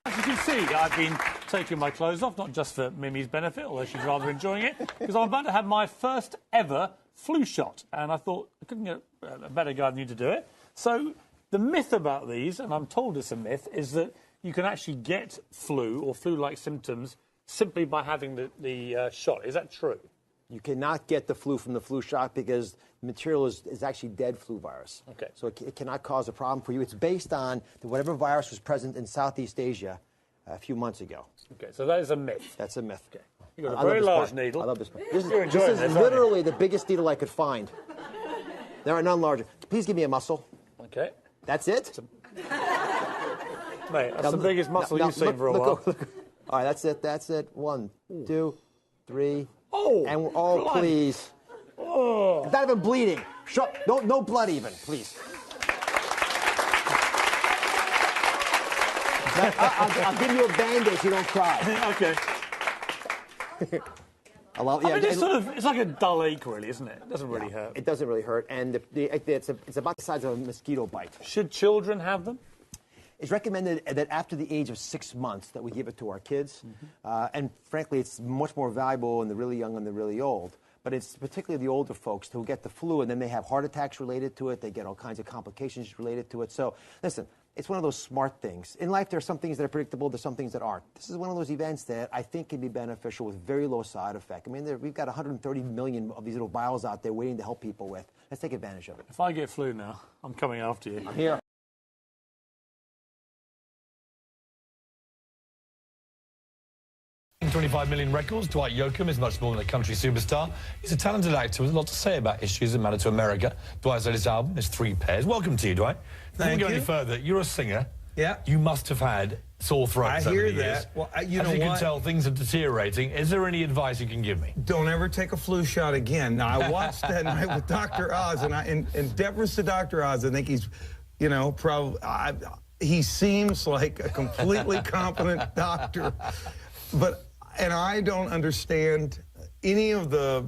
As you can see, I've been taking my clothes off, not just for Mimi's benefit, although she's rather enjoying it, because I'm about to have my first ever flu shot. And I thought I couldn't get a better guy than you to do it. So the myth about these, and I'm told it's a myth, is that you can actually get flu or flu-like symptoms simply by having the shot. Is that true? You cannot get the flu from the flu shot because the material is actually dead flu virus. Okay. So it cannot cause a problem for you. It's based on whatever virus was present in Southeast Asia a few months ago. Okay, so that is a myth. That's a myth. Okay. You've got a very large needle. I love this part. This is literally the biggest needle I could find. There are none larger. Please give me a muscle. Okay. That's it? Mate, that's the biggest muscle you've seen for a while. Look. All right, that's it. That's it. 1, 2, 3. Oh, and blood. Please. Oh. Not even bleeding. No blood even, please. I'll give you a Band-Aid so you don't cry. Okay. I mean, it's like a dull ache, really, isn't it? It doesn't really hurt. It doesn't really hurt, and it's about the size of a mosquito bite. Should children have them? It's recommended that after the age of 6 months that we give it to our kids. And frankly, it's much more valuable in the really young and the really old. But it's particularly the older folks who get the flu, and then they have heart attacks related to it. They get all kinds of complications related to it. So listen, it's one of those smart things. In life, there are some things that are predictable. There's some things that aren't. This is one of those events that I think can be beneficial with very low side effect. I mean, we've got 130 million of these little vials out there waiting to help people with. Let's take advantage of it. If I get flu now, I'm coming after you. I'm here. $25 million records. Dwight Yoakam is much more than a country superstar. He's a talented actor with a lot to say about issues that matter to America. Dwight's latest album is 3 Pairs. Welcome to you, Dwight. Before we go any further, you're a singer. Yeah. You must have had sore throats over the years. I hear that. Well, you know As you what? can tell, things are deteriorating. Is there any advice you can give me? Don't ever take a flu shot again. Now, I watched that night with Dr. Oz, and in deference to Dr. Oz, I think he's, he seems like a completely competent doctor. And I don't understand any of the,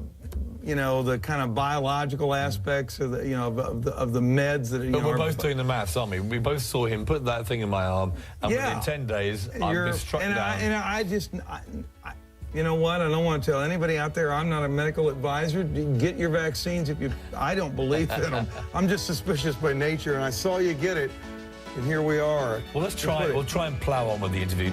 the kind of biological aspects of the, of the meds that. But we're both doing the maths, aren't we? We both saw him put that thing in my arm, and within 10 days, I've been struck down. I you know what? I don't want to tell anybody out there. I'm not a medical advisor. Get your vaccines if you. I don't believe in them. I'm just suspicious by nature, and I saw you get it, and here we are. Well, let's try. We'll try and plow on with the interview.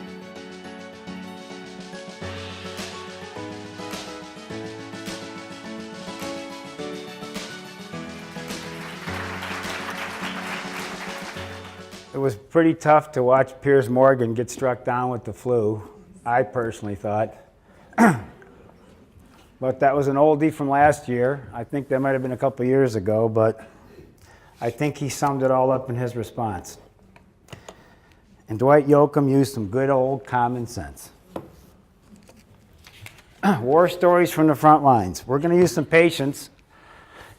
It was pretty tough to watch Piers Morgan get struck down with the flu, I personally thought. But that was an oldie from last year. I think that might have been a couple years ago, but I think he summed it all up in his response. And Dwight Yoakam used some good old common sense. War stories from the front lines. We're going to use some patience,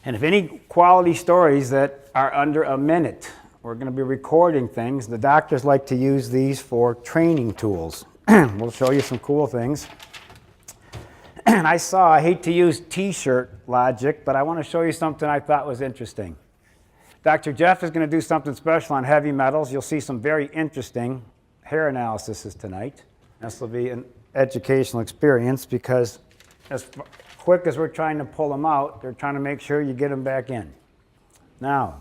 and if any quality stories that are under a minute, we're going to be recording things. The doctors like to use these for training tools. We'll show you some cool things. And I hate to use t-shirt logic, but I want to show you something I thought was interesting. Dr. Jeff is going to do something special on heavy metals. You'll see some very interesting hair analyses tonight. This will be an educational experience because as quick as we're trying to pull them out, they're trying to make sure you get them back in. Now,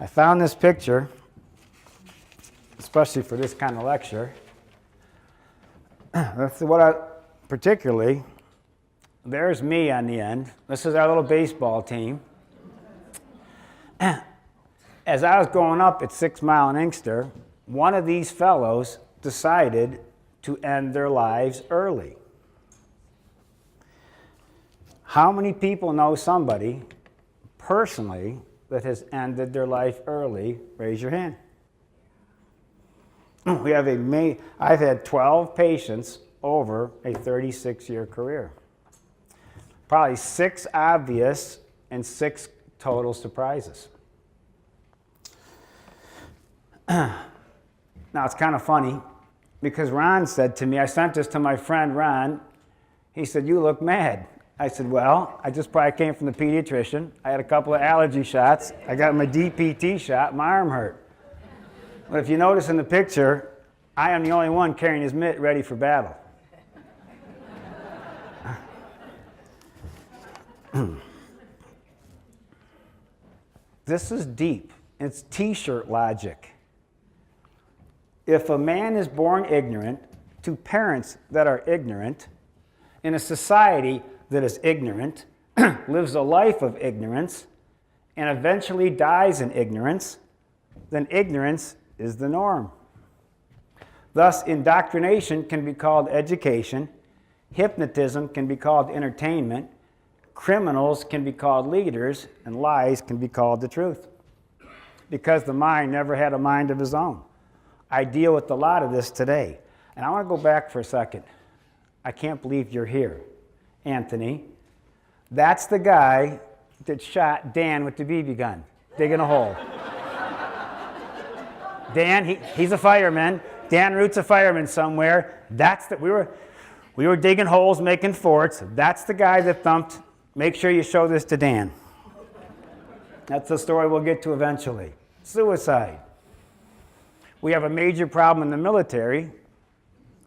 I found this picture, especially for this kind of lecture. That's what particularly, there's me on the end. This is our little baseball team. As I was growing up at 6 Mile and Inkster, one of these fellows decided to end their lives early. How many people know somebody personally that has ended their life early? Raise your hand. I've had 12 patients over a 36-year career. Probably 6 obvious and 6 total surprises. Now, it's kind of funny because Ron said to me, I sent this to my friend Ron, he said, "You look mad." I said, "Well, I just probably came from the pediatrician. I had a couple of allergy shots. I got my DPT shot, my arm hurt." But if you notice in the picture, I am the only one carrying his mitt ready for battle. This is deep. It's T-shirt logic. If a man is born ignorant to parents that are ignorant, in a society that is ignorant, lives a life of ignorance, and eventually dies in ignorance, then ignorance is the norm. Thus, indoctrination can be called education, hypnotism can be called entertainment, criminals can be called leaders, and lies can be called the truth. Because the mind never had a mind of his own. I deal with a lot of this today. And I want to go back for a second. I can't believe you're here, Anthony. That's the guy that shot Dan with the BB gun, digging a hole. Dan, he's a fireman. Dan Root's a fireman somewhere. We were digging holes, making forts. That's the guy that thumped. Make sure you show this to Dan. That's the story we'll get to eventually. Suicide. We have a major problem in the military.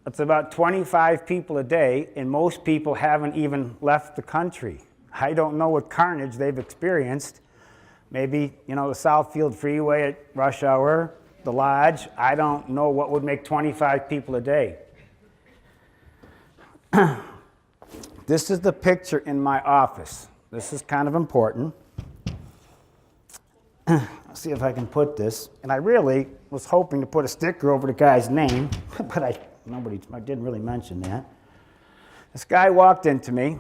It's about 25 people a day, and most people haven't even left the country. I don't know what carnage they've experienced. Maybe, the Southfield Freeway at rush hour, the lodge. I don't know what would make 25 people a day. This is the picture in my office. This is kind of important. Let's see if I can put this. And I really was hoping to put a sticker over the guy's name, but I didn't really mention that. This guy walked into me,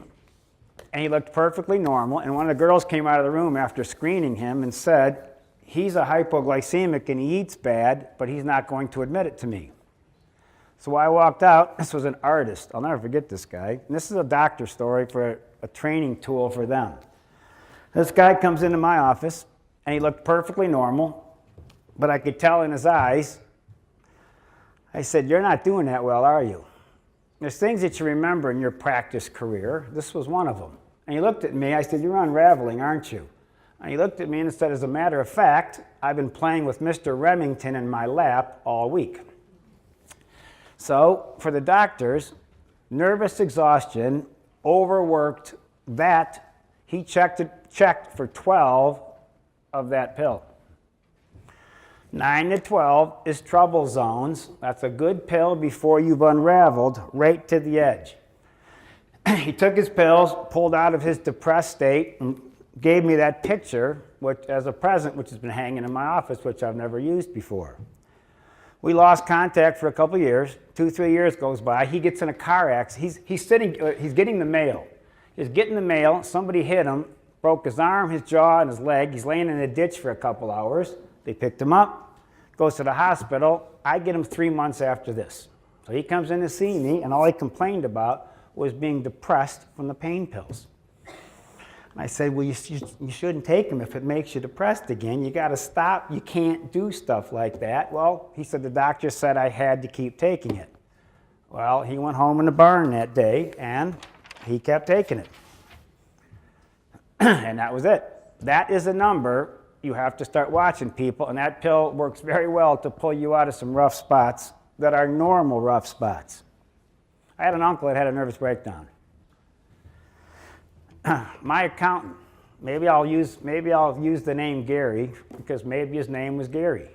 and he looked perfectly normal, and one of the girls came out of the room after screening him and said, he's a hypoglycemic and he eats bad, but he's not going to admit it to me. So I walked out. This was an artist. I'll never forget this guy. And this is a doctor story for a training tool for them. This guy comes into my office, and he looked perfectly normal, but I could tell in his eyes. I said, "You're not doing that well, are you? There's things that you remember in your practice career. This was one of them." And he looked at me. I said, "You're unraveling, aren't you?" And he looked at me and said, "As a matter of fact, I've been playing with Mr. Remington in my lap all week." So for the doctors, nervous exhaustion, overworked, that he checked for 12 of that pill. 9 to 12 is trouble zones. That's a good pill before you've unraveled right to the edge. He took his pills, pulled out of his depressed state, and gave me that picture as a present, which has been hanging in my office, which I've never used before. We lost contact for a couple of years. 2-3 years goes by. He gets in a car accident. He's getting the mail. He's getting the mail. Somebody hit him, broke his arm, his jaw, and his leg. He's laying in a ditch for a couple hours. They picked him up, goes to the hospital. I get him 3 months after this. So he comes in to see me, and all he complained about was being depressed from the pain pills. And I said, "Well, you shouldn't take them if it makes you depressed again. You got to stop. You can't do stuff like that." Well, he said, "The doctor said I had to keep taking it." Well, he went home in the barn that day, and he kept taking it. And that was it. That is a number you have to start watching, people, and that pill works very well to pull you out of some rough spots that are normal rough spots. I had an uncle that had a nervous breakdown. My accountant, maybe I'll use the name Gary because maybe his name was Gary.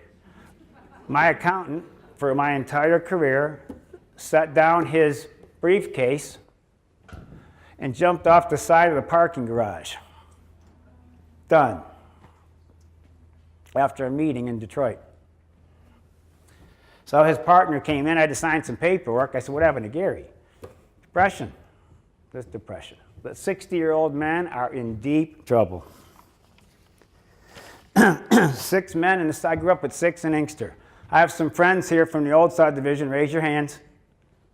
My accountant, for my entire career, set down his briefcase and jumped off the side of the parking garage. Done. After a meeting in Detroit. So his partner came in. I had to sign some paperwork. I said, "What happened to Gary?" Depression. This depression. But 60-year-old men are in deep trouble. 6 men, I grew up with 6 in Inkster. I have some friends here from the old subdivision. Raise your hands.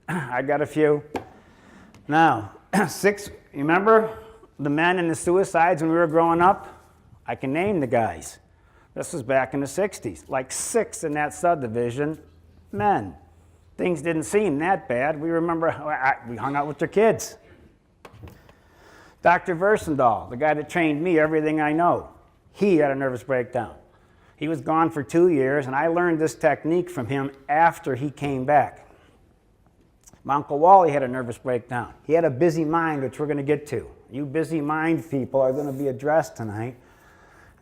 I got a few. Now, 6, you remember the men and the suicides when we were growing up? I can name the guys. This was back in the 60s. Like 6 in that subdivision, men. Things didn't seem that bad. We remember, we hung out with their kids. Dr. Versendahl, the guy that trained me everything I know, he had a nervous breakdown. He was gone for 2 years, and I learned this technique from him after he came back. My Uncle Wally had a nervous breakdown. He had a busy mind, which we're going to get to. You busy mind people are going to be addressed tonight.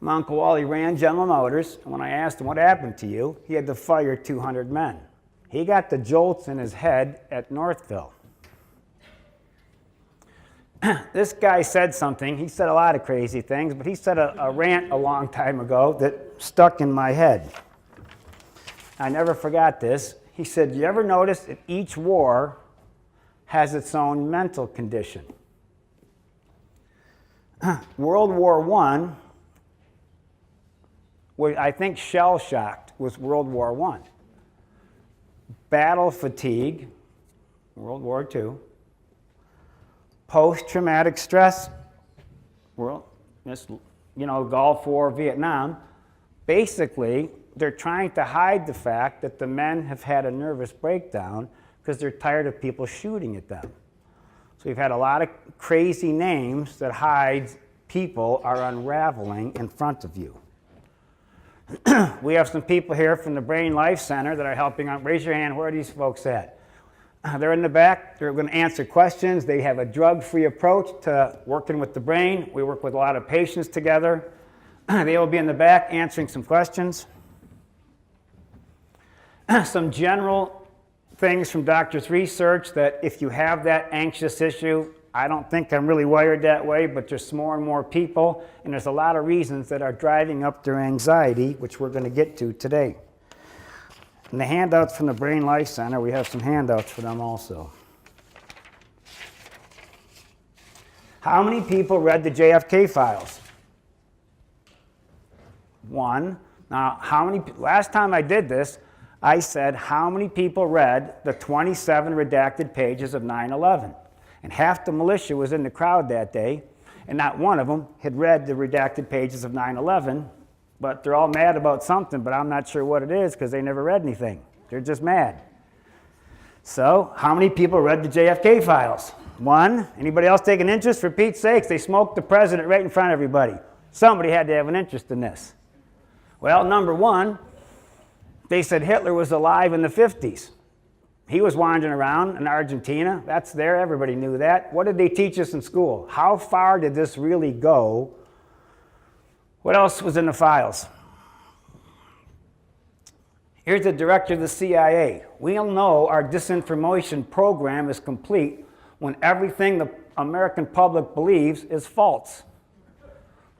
My Uncle Wally ran General Motors, and when I asked him what happened to you, he had to fire 200 men. He got the jolts in his head at Northville. This guy said something. He said a lot of crazy things, but he said a rant a long time ago that stuck in my head. I never forgot this. He said, you ever notice that each war has its own mental condition? World War I, I think shell-shocked was World War I. Battle fatigue, World War II. Post-traumatic stress, Gulf War, Vietnam. Basically, they're trying to hide the fact that the men have had a nervous breakdown because they're tired of people shooting at them. So we've had a lot of crazy names that hide people are unraveling in front of you. We have some people here from the Brain Life Center that are helping out. Raise your hand. Where are these folks at? They're in the back. They're going to answer questions. They have a drug-free approach to working with the brain. We work with a lot of patients together. They will be in the back answering some questions. Some general things from doctors' research that if you have that anxious issue, I don't think I'm really wired that way, but there's more and more people, and there's a lot of reasons that are driving up their anxiety, which we're going to get to today. And the handouts from the Brain Life Center, we have some handouts for them also. How many people read the JFK files? One. Now, last time I did this, I said, how many people read the 27 redacted pages of 9/11? And half the militia was in the crowd that day, and not one of them had read the redacted pages of 9/11, but they're all mad about something, but I'm not sure what it is because they never read anything. They're just mad. So, how many people read the JFK files? One. Anybody else take an interest? For Pete's sakes, they smoked the president right in front of everybody. Somebody had to have an interest in this. Well, number one, they said Hitler was alive in the 50s. He was wandering around in Argentina. That's there. Everybody knew that. What did they teach us in school? How far did this really go? What else was in the files? Here's the director of the CIA. We'll know our disinformation program is complete when everything the American public believes is false.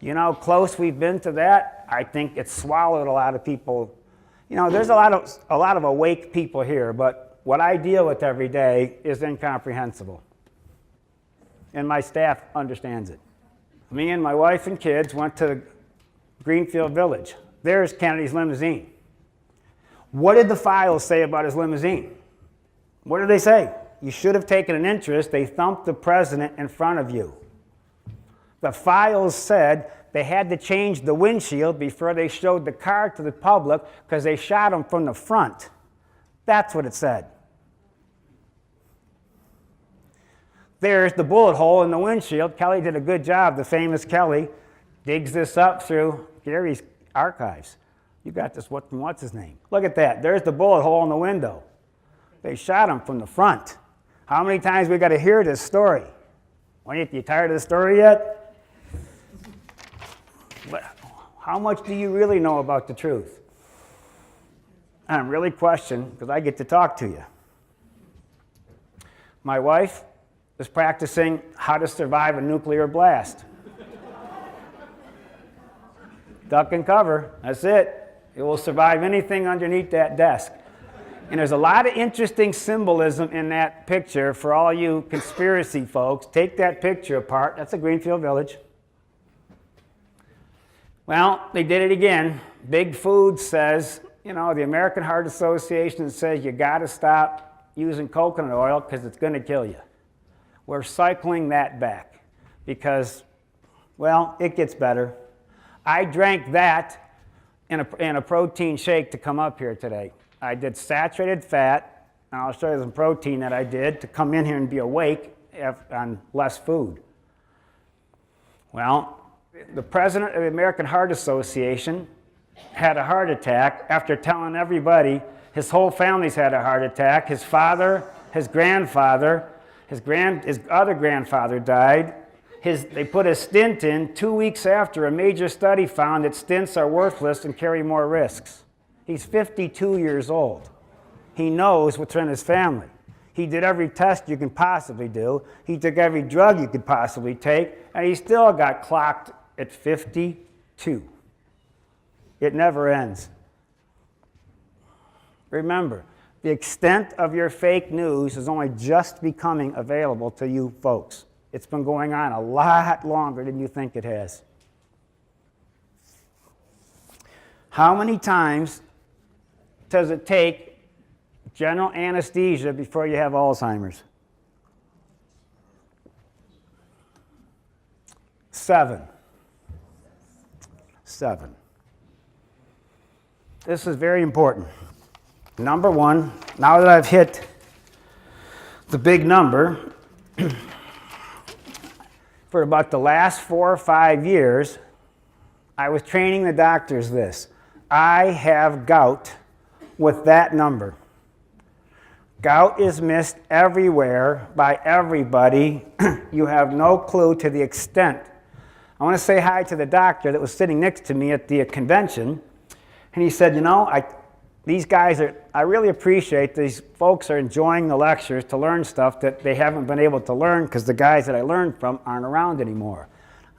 You know how close we've been to that? I think it's swallowed a lot of people. You know, there's a lot of awake people here, but what I deal with every day is incomprehensible. And my staff understands it. Me and my wife and kids went to Greenfield Village. There's Kennedy's limousine. What did the files say about his limousine? What did they say? You should have taken an interest. They thumped the president in front of you. The files said they had to change the windshield before they showed the car to the public because they shot him from the front. That's what it said. There's the bullet hole in the windshield. Kelly did a good job. The famous Kelly digs this up through Gary's archives. You got this, what's his name? Look at that. There's the bullet hole in the window. They shot him from the front. How many times we got to hear this story? You tired of the story yet? How much do you really know about the truth? I'm really questioned because I get to talk to you. My wife is practicing how to survive a nuclear blast. Duck and cover, that's it. It will survive anything underneath that desk. And there's a lot of interesting symbolism in that picture for all you conspiracy folks. Take that picture apart. That's a Greenfield Village. Well, they did it again. Big Food says, you know, the American Heart Association says you got to stop using coconut oil because it's going to kill you. We're cycling that back because, well, it gets better. I drank that in a protein shake to come up here today. I did saturated fat, and I'll show you some protein that I did to come in here and be awake on less food. Well, the president of the American Heart Association had a heart attack after telling everybody his whole family's had a heart attack. His father, his grandfather, his other grandfather died. They put a stent in 2 weeks after a major study found that stents are worthless and carry more risks. He's 52 years old. He knows what's in his family. He did every test you can possibly do. He took every drug you could possibly take, and he still got clocked at 52. It never ends. Remember, the extent of your fake news is only just becoming available to you folks. It's been going on a lot longer than you think it has. How many times does it take general anesthesia before you have Alzheimer's? 7. 7. This is very important. Number one, now that I've hit the big number, for about the last 4 or 5 years, I was training the doctors this. I have gout with that number. Gout is missed everywhere by everybody. You have no clue to the extent. I want to say hi to the doctor that was sitting next to me at the convention, and he said, you know, I really appreciate these folks are enjoying the lectures to learn stuff that they haven't been able to learn because the guys that I learned from aren't around anymore.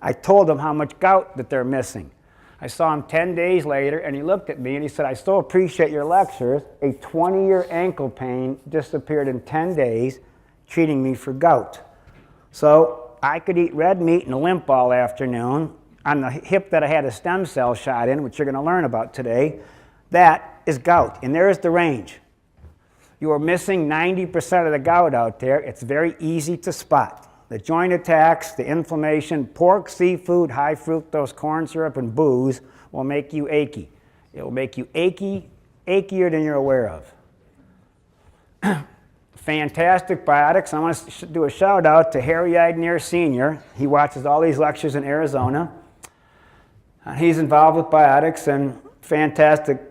I told them how much gout that they're missing. I saw him 10 days later, and he looked at me and he said, I so appreciate your lectures. A 20-year ankle pain disappeared in 10 days, treating me for gout. So I could eat red meat and limp all afternoon on the hip that I had a stem cell shot in, which you're going to learn about today. That is gout, and there's the range. You are missing 90% of the gout out there. It's very easy to spot. The joint attacks, the inflammation, pork, seafood, high fructose corn syrup, and booze will make you achy. It will make you achy, achier than you're aware of. Fantastic biotics. I want to do a shout out to Harry Eidner Sr. He watches all these lectures in Arizona. He's involved with biotics and fantastic.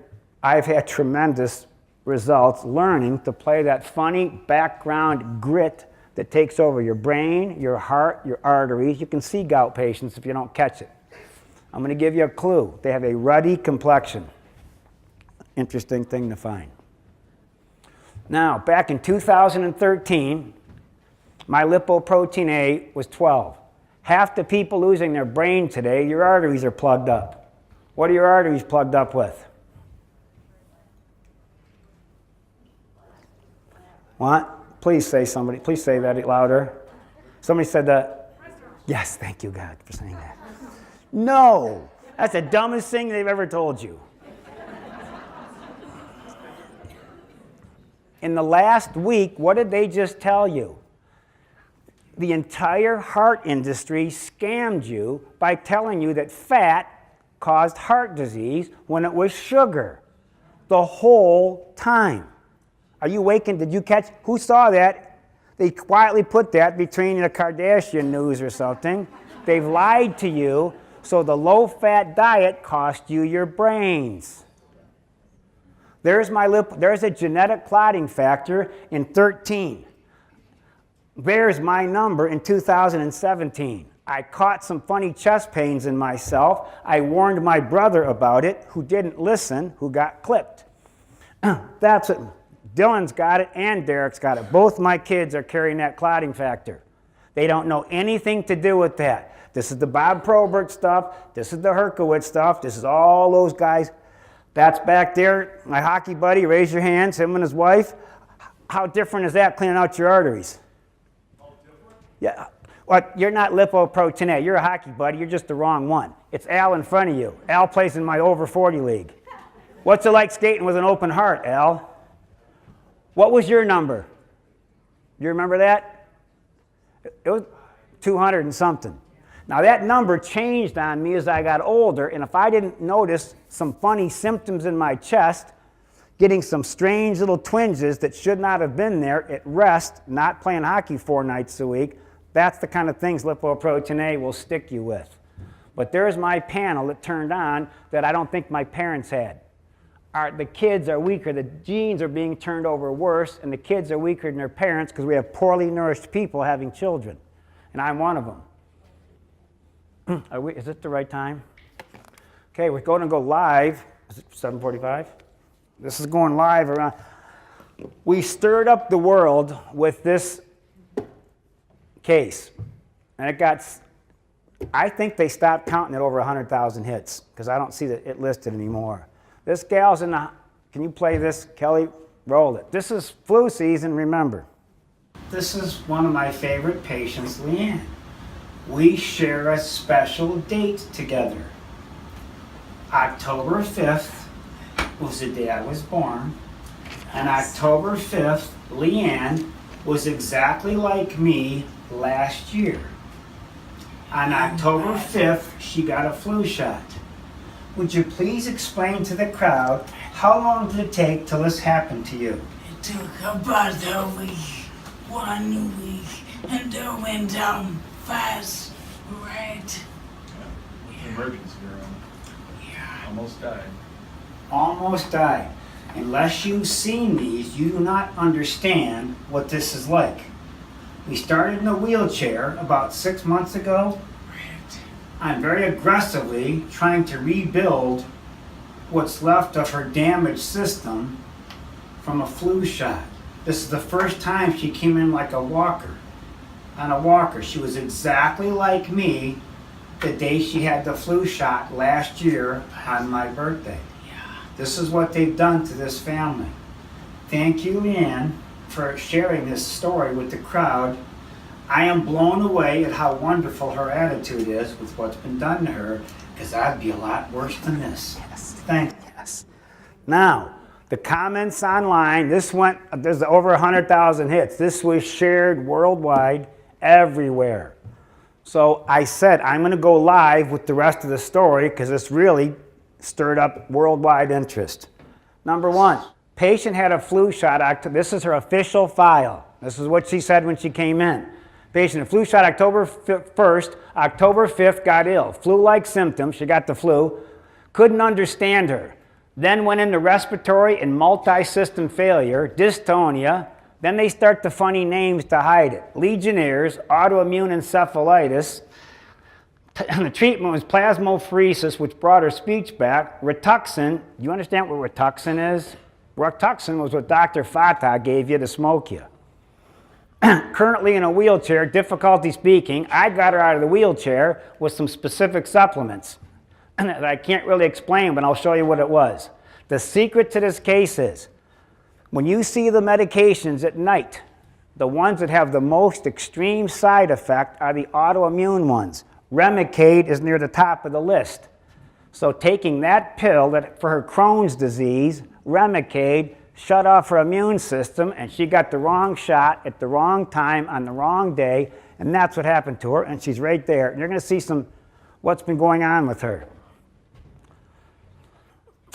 I've had tremendous results learning to play that funny background grit that takes over your brain, your heart, your arteries. You can see gout patients if you don't catch it. I'm going to give you a clue. They have a ruddy complexion. Interesting thing to find. Now, back in 2013, my lipoprotein A was 12. Half the people losing their brain today, your arteries are plugged up. What are your arteries plugged up with? What? Please say somebody. Please say that louder. Somebody said that. Yes, thank you, God, for saying that. No, that's the dumbest thing they've ever told you. In the last week, what did they just tell you? The entire heart industry scammed you by telling you that fat caused heart disease when it was sugar the whole time. Are you waking? Did you catch? Who saw that? They quietly put that between the Kardashian news or something. They've lied to you, so the low-fat diet cost you your brains. There's a genetic clotting factor in 13. There's my number in 2017. I caught some funny chest pains in myself. I warned my brother about it, who didn't listen, who got clipped. That's it. Dylan's got it and Derek's got it. Both my kids are carrying that clotting factor. They don't know anything to do with that. This is the Bob Probert stuff. This is the Herkowitz stuff. This is all those guys. That's back there. My hockey buddy, raise your hands, him and his wife. How different is that cleaning out your arteries? All different? Yeah. Well, you're not lipoprotein A. You're a hockey buddy. You're just the wrong one. It's Al in front of you. Al plays in my over 40 league. What's it like skating with an open heart, Al? What was your number? You remember that? It was 200 and something. Now that number changed on me as I got older, and if I didn't notice some funny symptoms in my chest, getting some strange little twinges that should not have been there at rest, not playing hockey 4 nights a week, that's the kind of things lipoprotein A will stick you with. But there's my panel that turned on that I don't think my parents had. The kids are weaker, the genes are being turned over worse, and the kids are weaker than their parents because we have poorly nourished people having children. And I'm one of them. Is it the right time? Okay, we're going to go live. Is it 7:45? This is going live around. We stirred up the world with this case. And it got, I think they stopped counting at over 100,000 hits because I don't see it listed anymore. This gal's in the, can you play this? Kelly, roll it. This is flu season, remember. This is one of my favorite patients, Leanne. We share a special date together. October 5th was the day I was born. And October 5th, Leanne was exactly like me last year. On October 5th, she got a flu shot. Would you please explain to the crowd how long did it take till this happened to you? It took about a week, 1 week, and it went down fast, right? Emergency room. Yeah. Almost died. Almost died. Unless you've seen these, you do not understand what this is like. We started in a wheelchair about 6 months ago. Right. I'm very aggressively trying to rebuild what's left of her damaged system from a flu shot. This is the first time she came in like a walker. On a walker. She was exactly like me the day she had the flu shot last year on my birthday. This is what they've done to this family. Thank you, Leanne, for sharing this story with the crowd. I am blown away at how wonderful her attitude is with what's been done to her, because I'd be a lot worse than this. Yes. Thank you. Yes. Now, the comments online, there's over 100,000 hits. This was shared worldwide, everywhere. So I said, I'm going to go live with the rest of the story because it's really stirred up worldwide interest. Number one, patient had a flu shot. This is her official file. This is what she said when she came in. Patient, flu shot October 1st, October 5th got ill. Flu-like symptoms, she got the flu. Couldn't understand her. Then went into respiratory and multi-system failure, dystonia. Then they start the funny names to hide it. Legionnaires, autoimmune encephalitis. The treatment was plasmapheresis, which brought her speech back. Rituxan, do you understand what Rituxan is? Rituxan was what Dr. Fatah gave you to smoke you. Currently in a wheelchair, difficulty speaking. I got her out of the wheelchair with some specific supplements that I can't really explain, but I'll show you what it was. The secret to this case is, when you see the medications at night, the ones that have the most extreme side effect are the autoimmune ones. Remicade is near the top of the list. So taking that pill for her Crohn's disease, Remicade, shut off her immune system, and she got the wrong shot at the wrong time on the wrong day, and that's what happened to her, and she's right there. And you're going to see what's been going on with her.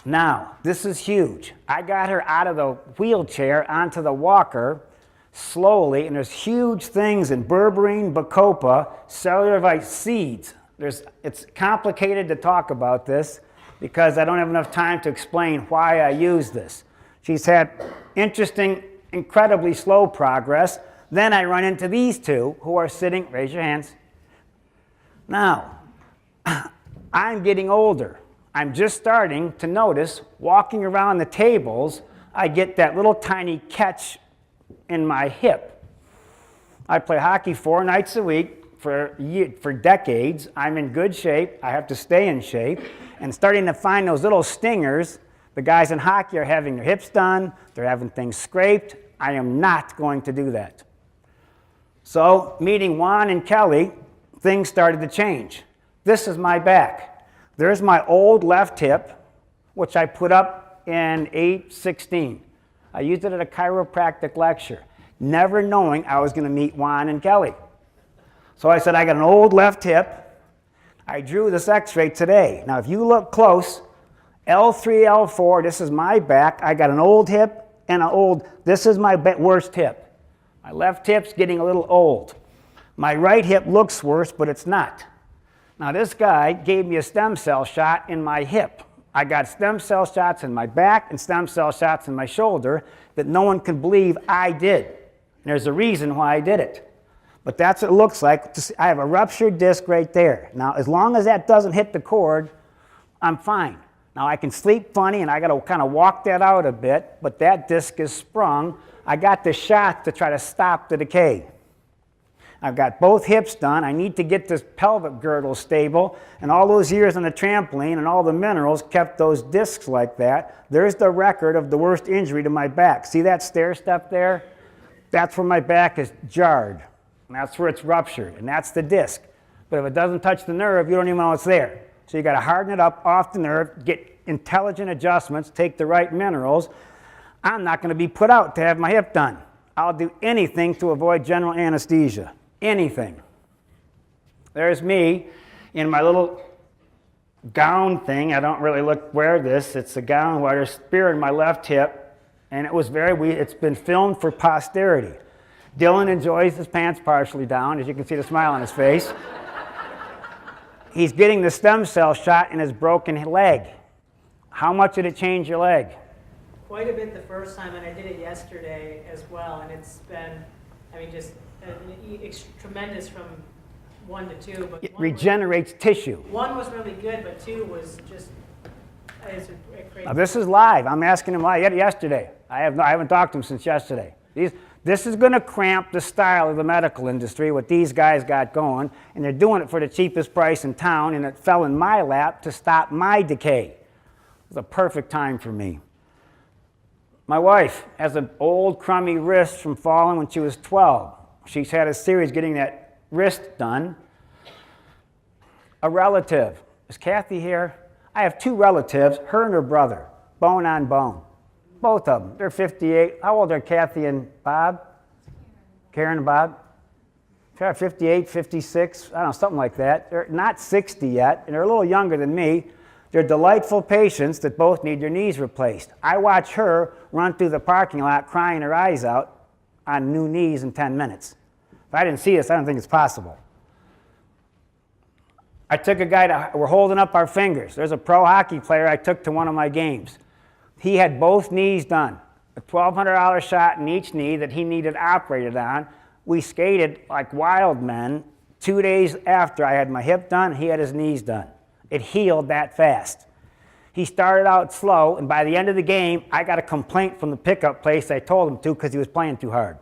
Now, this is huge. I got her out of the wheelchair onto the walker slowly, and there's huge things in berberine, bacopa, cellular seeds. It's complicated to talk about this because I don't have enough time to explain why I use this. She's had interesting, incredibly slow progress. Then I run into these two who are sitting, raise your hands. Now, I'm getting older. I'm just starting to notice, walking around the tables, I get that little tiny catch in my hip. I play hockey 4 nights a week for decades. I'm in good shape. I have to stay in shape. And starting to find those little stingers. The guys in hockey are having their hips done. They're having things scraped. I am not going to do that. So, meeting Juan and Kelly, things started to change. This is my back. There's my old left hip, which I put up in 8/16. I used it at a chiropractic lecture, never knowing I was going to meet Juan and Kelly. So I said, I got an old left hip. I drew this x-ray today. Now, if you look close, L3, L4, this is my back. I got an old hip and this is my worst hip. My left hip's getting a little old. My right hip looks worse, but it's not. Now this guy gave me a stem cell shot in my hip. I got stem cell shots in my back and stem cell shots in my shoulder that no one can believe I did. And there's a reason why I did it. But that's what it looks like. I have a ruptured disc right there. Now, as long as that doesn't hit the cord, I'm fine. Now, I can sleep funny, and I got to kind of walk that out a bit, but that disc is sprung. I got the shot to try to stop the decay. I've got both hips done. I need to get this pelvic girdle stable, and all those years on the trampoline and all the minerals kept those discs like that. There's the record of the worst injury to my back. See that stair step there? That's where my back is jarred. And that's where it's ruptured, and that's the disc. But if it doesn't touch the nerve, you don't even know it's there. So you got to harden it up off the nerve, get intelligent adjustments, take the right minerals. I'm not going to be put out to have my hip done. I'll do anything to avoid general anesthesia. Anything. There's me in my little gown thing. I don't really wear this. It's a gown where there's a spear in my left hip, and it was it's been filmed for posterity. Dylan enjoys his pants partially down, as you can see the smile on his face. He's getting the stem cell shot in his broken leg. How much did it change your leg? Quite a bit the first time, and I did it yesterday as well, and it's been, I mean, just tremendous from 1 to 2. But It regenerates tissue. 1 was really good, but 2 was just, it's a crazy. Now this is live. I'm asking him live yesterday. I haven't talked to him since yesterday. This is going to cramp the style of the medical industry, what these guys got going, and they're doing it for the cheapest price in town, and it fell in my lap to stop my decay. It was a perfect time for me. My wife has an old crummy wrist from falling when she was 12. She's had a series getting that wrist done. A relative. Is Kathy here? I have 2 relatives, her and her brother, bone on bone. Both of them. They're 58. How old are Kathy and Bob? Karen and Bob? 58, 56, I don't know, something like that. They're not 60 yet, and they're a little younger than me. They're delightful patients that both need their knees replaced. I watch her run through the parking lot crying her eyes out on new knees in 10 minutes. If I didn't see this, I don't think it's possible. I took a guy we're holding up our fingers. There's a pro hockey player I took to one of my games. He had both knees done, a $1,200 shot in each knee that he needed operated on. We skated like wild men. 2 days after I had my hip done, he had his knees done. It healed that fast. He started out slow, and by the end of the game, I got a complaint from the pickup place I told him to because he was playing too hard.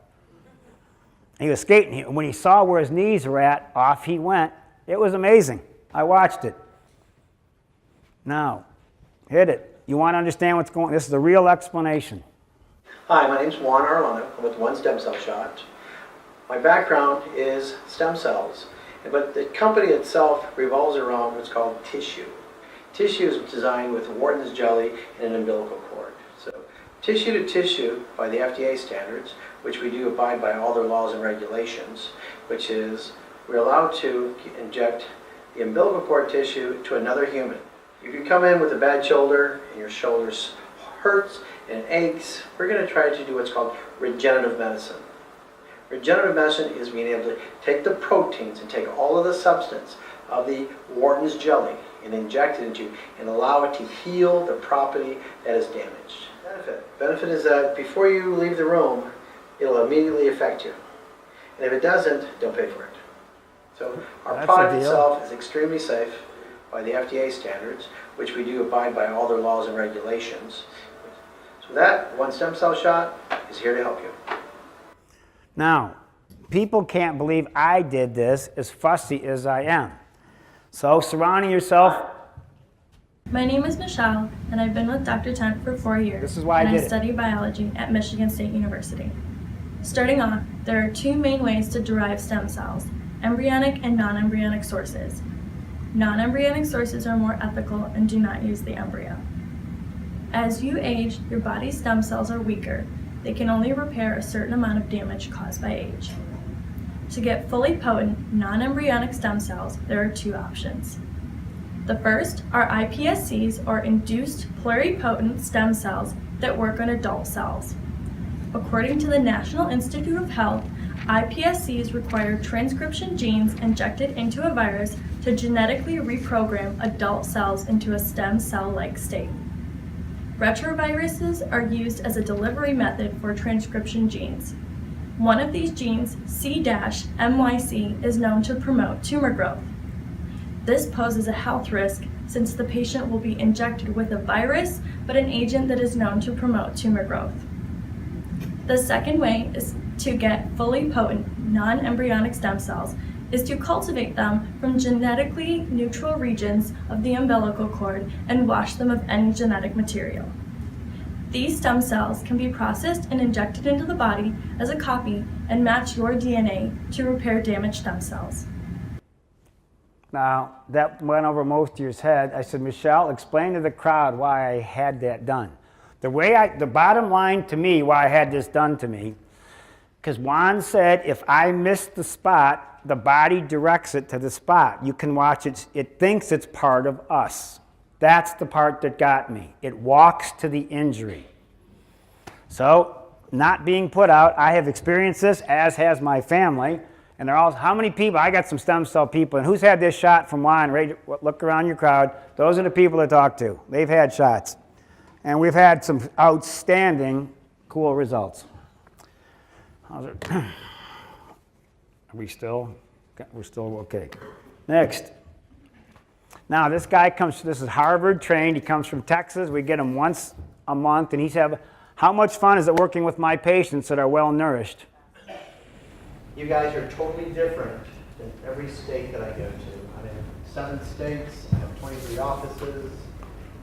He was skating. When he saw where his knees were at, off he went. It was amazing. I watched it. Now, hit it. You want to understand what's going on? This is a real explanation. Hi, my name's Juan Arlano. I'm with One Stem Cell Shot. My background is stem cells, but the company itself revolves around what's called tissue. Tissue is designed with Wharton's jelly and an umbilical cord. So, tissue to tissue by the FDA standards, which we do abide by all their laws and regulations, which is we're allowed to inject the umbilical cord tissue to another human. If you come in with a bad shoulder and your shoulder hurts and it aches, we're going to try to do what's called regenerative medicine. Regenerative medicine is being able to take the proteins and take all of the substance of the Wharton's jelly and inject it into and allow it to heal the property that is damaged. Benefit is that before you leave the room, it'll immediately affect you. And if it doesn't, don't pay for it. So our product itself is extremely safe by the FDA standards, which we do abide by all their laws and regulations. So that One Stem Cell Shot is here to help you. Now, people can't believe I did this as fussy as I am. So surrounding yourself. My name is Michelle, and I've been with Dr. Tent for 4 years. This is why I did it. study biology at Michigan State University. Starting off, there are 2 main ways to derive stem cells: embryonic and non-embryonic sources. Non-embryonic sources are more ethical and do not use the embryo. As you age, your body's stem cells are weaker. They can only repair a certain amount of damage caused by age. To get fully potent non-embryonic stem cells, there are 2 options. The first are iPSCs, or induced pluripotent stem cells that work on adult cells. According to the National Institute of Health, iPSCs require transcription genes injected into a virus to genetically reprogram adult cells into a stem cell-like state. Retroviruses are used as a delivery method for transcription genes. One of these genes, C-MYC, is known to promote tumor growth. This poses a health risk since the patient will be injected with a virus, but an agent that is known to promote tumor growth. The second way is to get fully potent non-embryonic stem cells is to cultivate them from genetically neutral regions of the umbilical cord and wash them of any genetic material. These stem cells can be processed and injected into the body as a copy and match your DNA to repair damaged stem cells. Now, that went over most of your head. I said, Michelle, explain to the crowd why I had that done. The bottom line to me, why I had this done to me, because Juan said if I miss the spot, the body directs it to the spot. You can watch it. It thinks it's part of us. That's the part that got me. It walks to the injury. So, not being put out, I have experienced this, as has my family. And they're all, how many people? I got some stem cell people. And who's had this shot from Juan? Look around your crowd. Those are the people to talk to. They've had shots. And we've had some outstanding, cool results. How's it? We're still okay. Next. Now, this guy this is Harvard trained. He comes from Texas. We get him once a month. And how much fun is it working with my patients that are well nourished? You guys are totally different than every state that I go to. I'm in 7 states, I have 23 offices.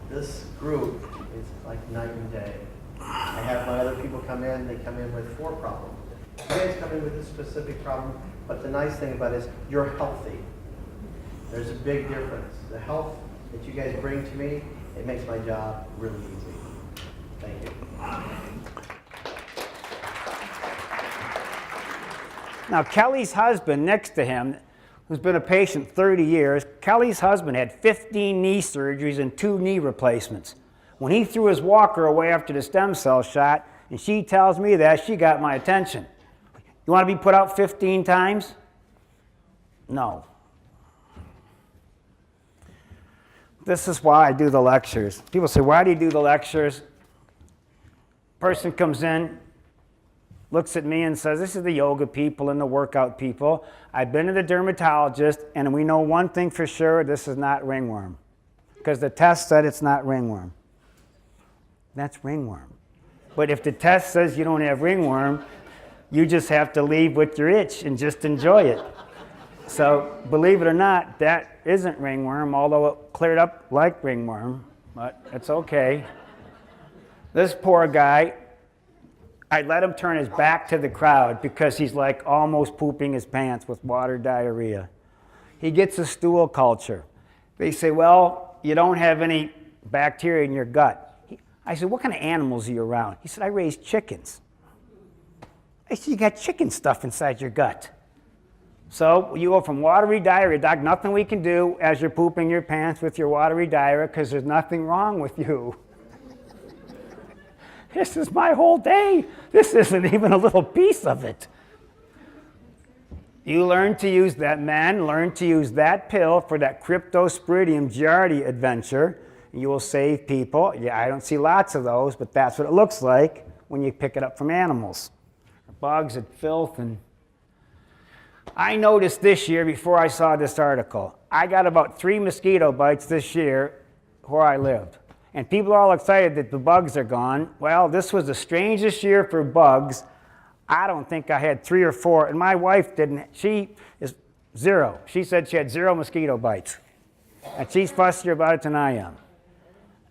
This group is like night and day. I have my other people come in, they come in with 4 problems. You guys come in with a specific problem, but the nice thing about it is you're healthy. There's a big difference. The health that you guys bring to me, it makes my job really easy. Thank you. Now, Kelly's husband next to him, who's been a patient 30 years, Kelly's husband had 15 knee surgeries and 2 knee replacements. When he threw his walker away after the stem cell shot, and she tells me that, she got my attention. You want to be put out 15 times? No. This is why I do the lectures. People say, why do you do the lectures? Person comes in, looks at me and says, this is the yoga people and the workout people. I've been to the dermatologist, and we know one thing for sure, this is not ringworm. Because the test said it's not ringworm. That's ringworm. But if the test says you don't have ringworm, you just have to leave with your itch and just enjoy it. So believe it or not, that isn't ringworm, although it cleared up like ringworm, but it's okay. This poor guy, I let him turn his back to the crowd because he's like almost pooping his pants with water diarrhea. He gets a stool culture. They say, well, you don't have any bacteria in your gut. I said, what kind of animals are you around? He said, I raise chickens. I said, you got chicken stuff inside your gut. So you go from watery diarrhea, doc, nothing we can do as you're pooping your pants with your watery diarrhea because there's nothing wrong with you. This is my whole day. This isn't even a little piece of it. You learn to use that, man, learn to use that pill for that Cryptosporidium giardia adventure. You will save people. Yeah, I don't see lots of those, but that's what it looks like when you pick it up from animals. Bugs and filth. And I noticed this year, before I saw this article, I got about 3 mosquito bites this year where I lived. And people are all excited that the bugs are gone. Well, this was the strangest year for bugs. I don't think I had 3 or 4, and my wife didn't. She is 0. She said she had 0 mosquito bites. And she's fussier about it than I am.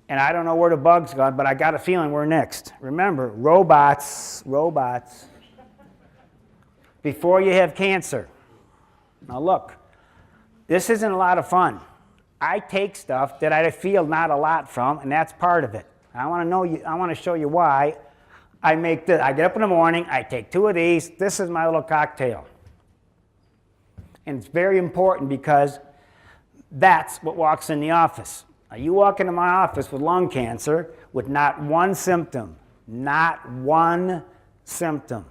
And I don't know where the bugs gone, but I got a feeling we're next. Remember, robots. Before you have cancer. Now look, this isn't a lot of fun. I take stuff that I feel not a lot from, and that's part of it. I want to show you why I make this. I get up in the morning, I take 2 of these. This is my little cocktail. And it's very important because that's what walks in the office. Now, you walk into my office with lung cancer with not 1 symptom. Not 1 symptom.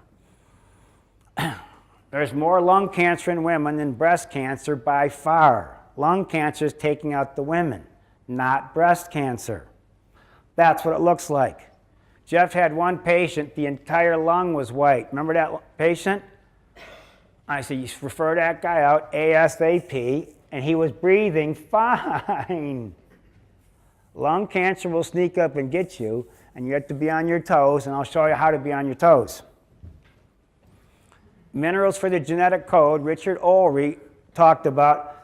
There's more lung cancer in women than breast cancer by far. Lung cancer is taking out the women, not breast cancer. That's what it looks like. Jeff had one patient, the entire lung was white. Remember that patient? I said, you refer that guy out ASAP, and he was breathing fine. Lung cancer will sneak up and get you, and you have to be on your toes, and I'll show you how to be on your toes. Minerals for the genetic code, Richard Ulrey talked about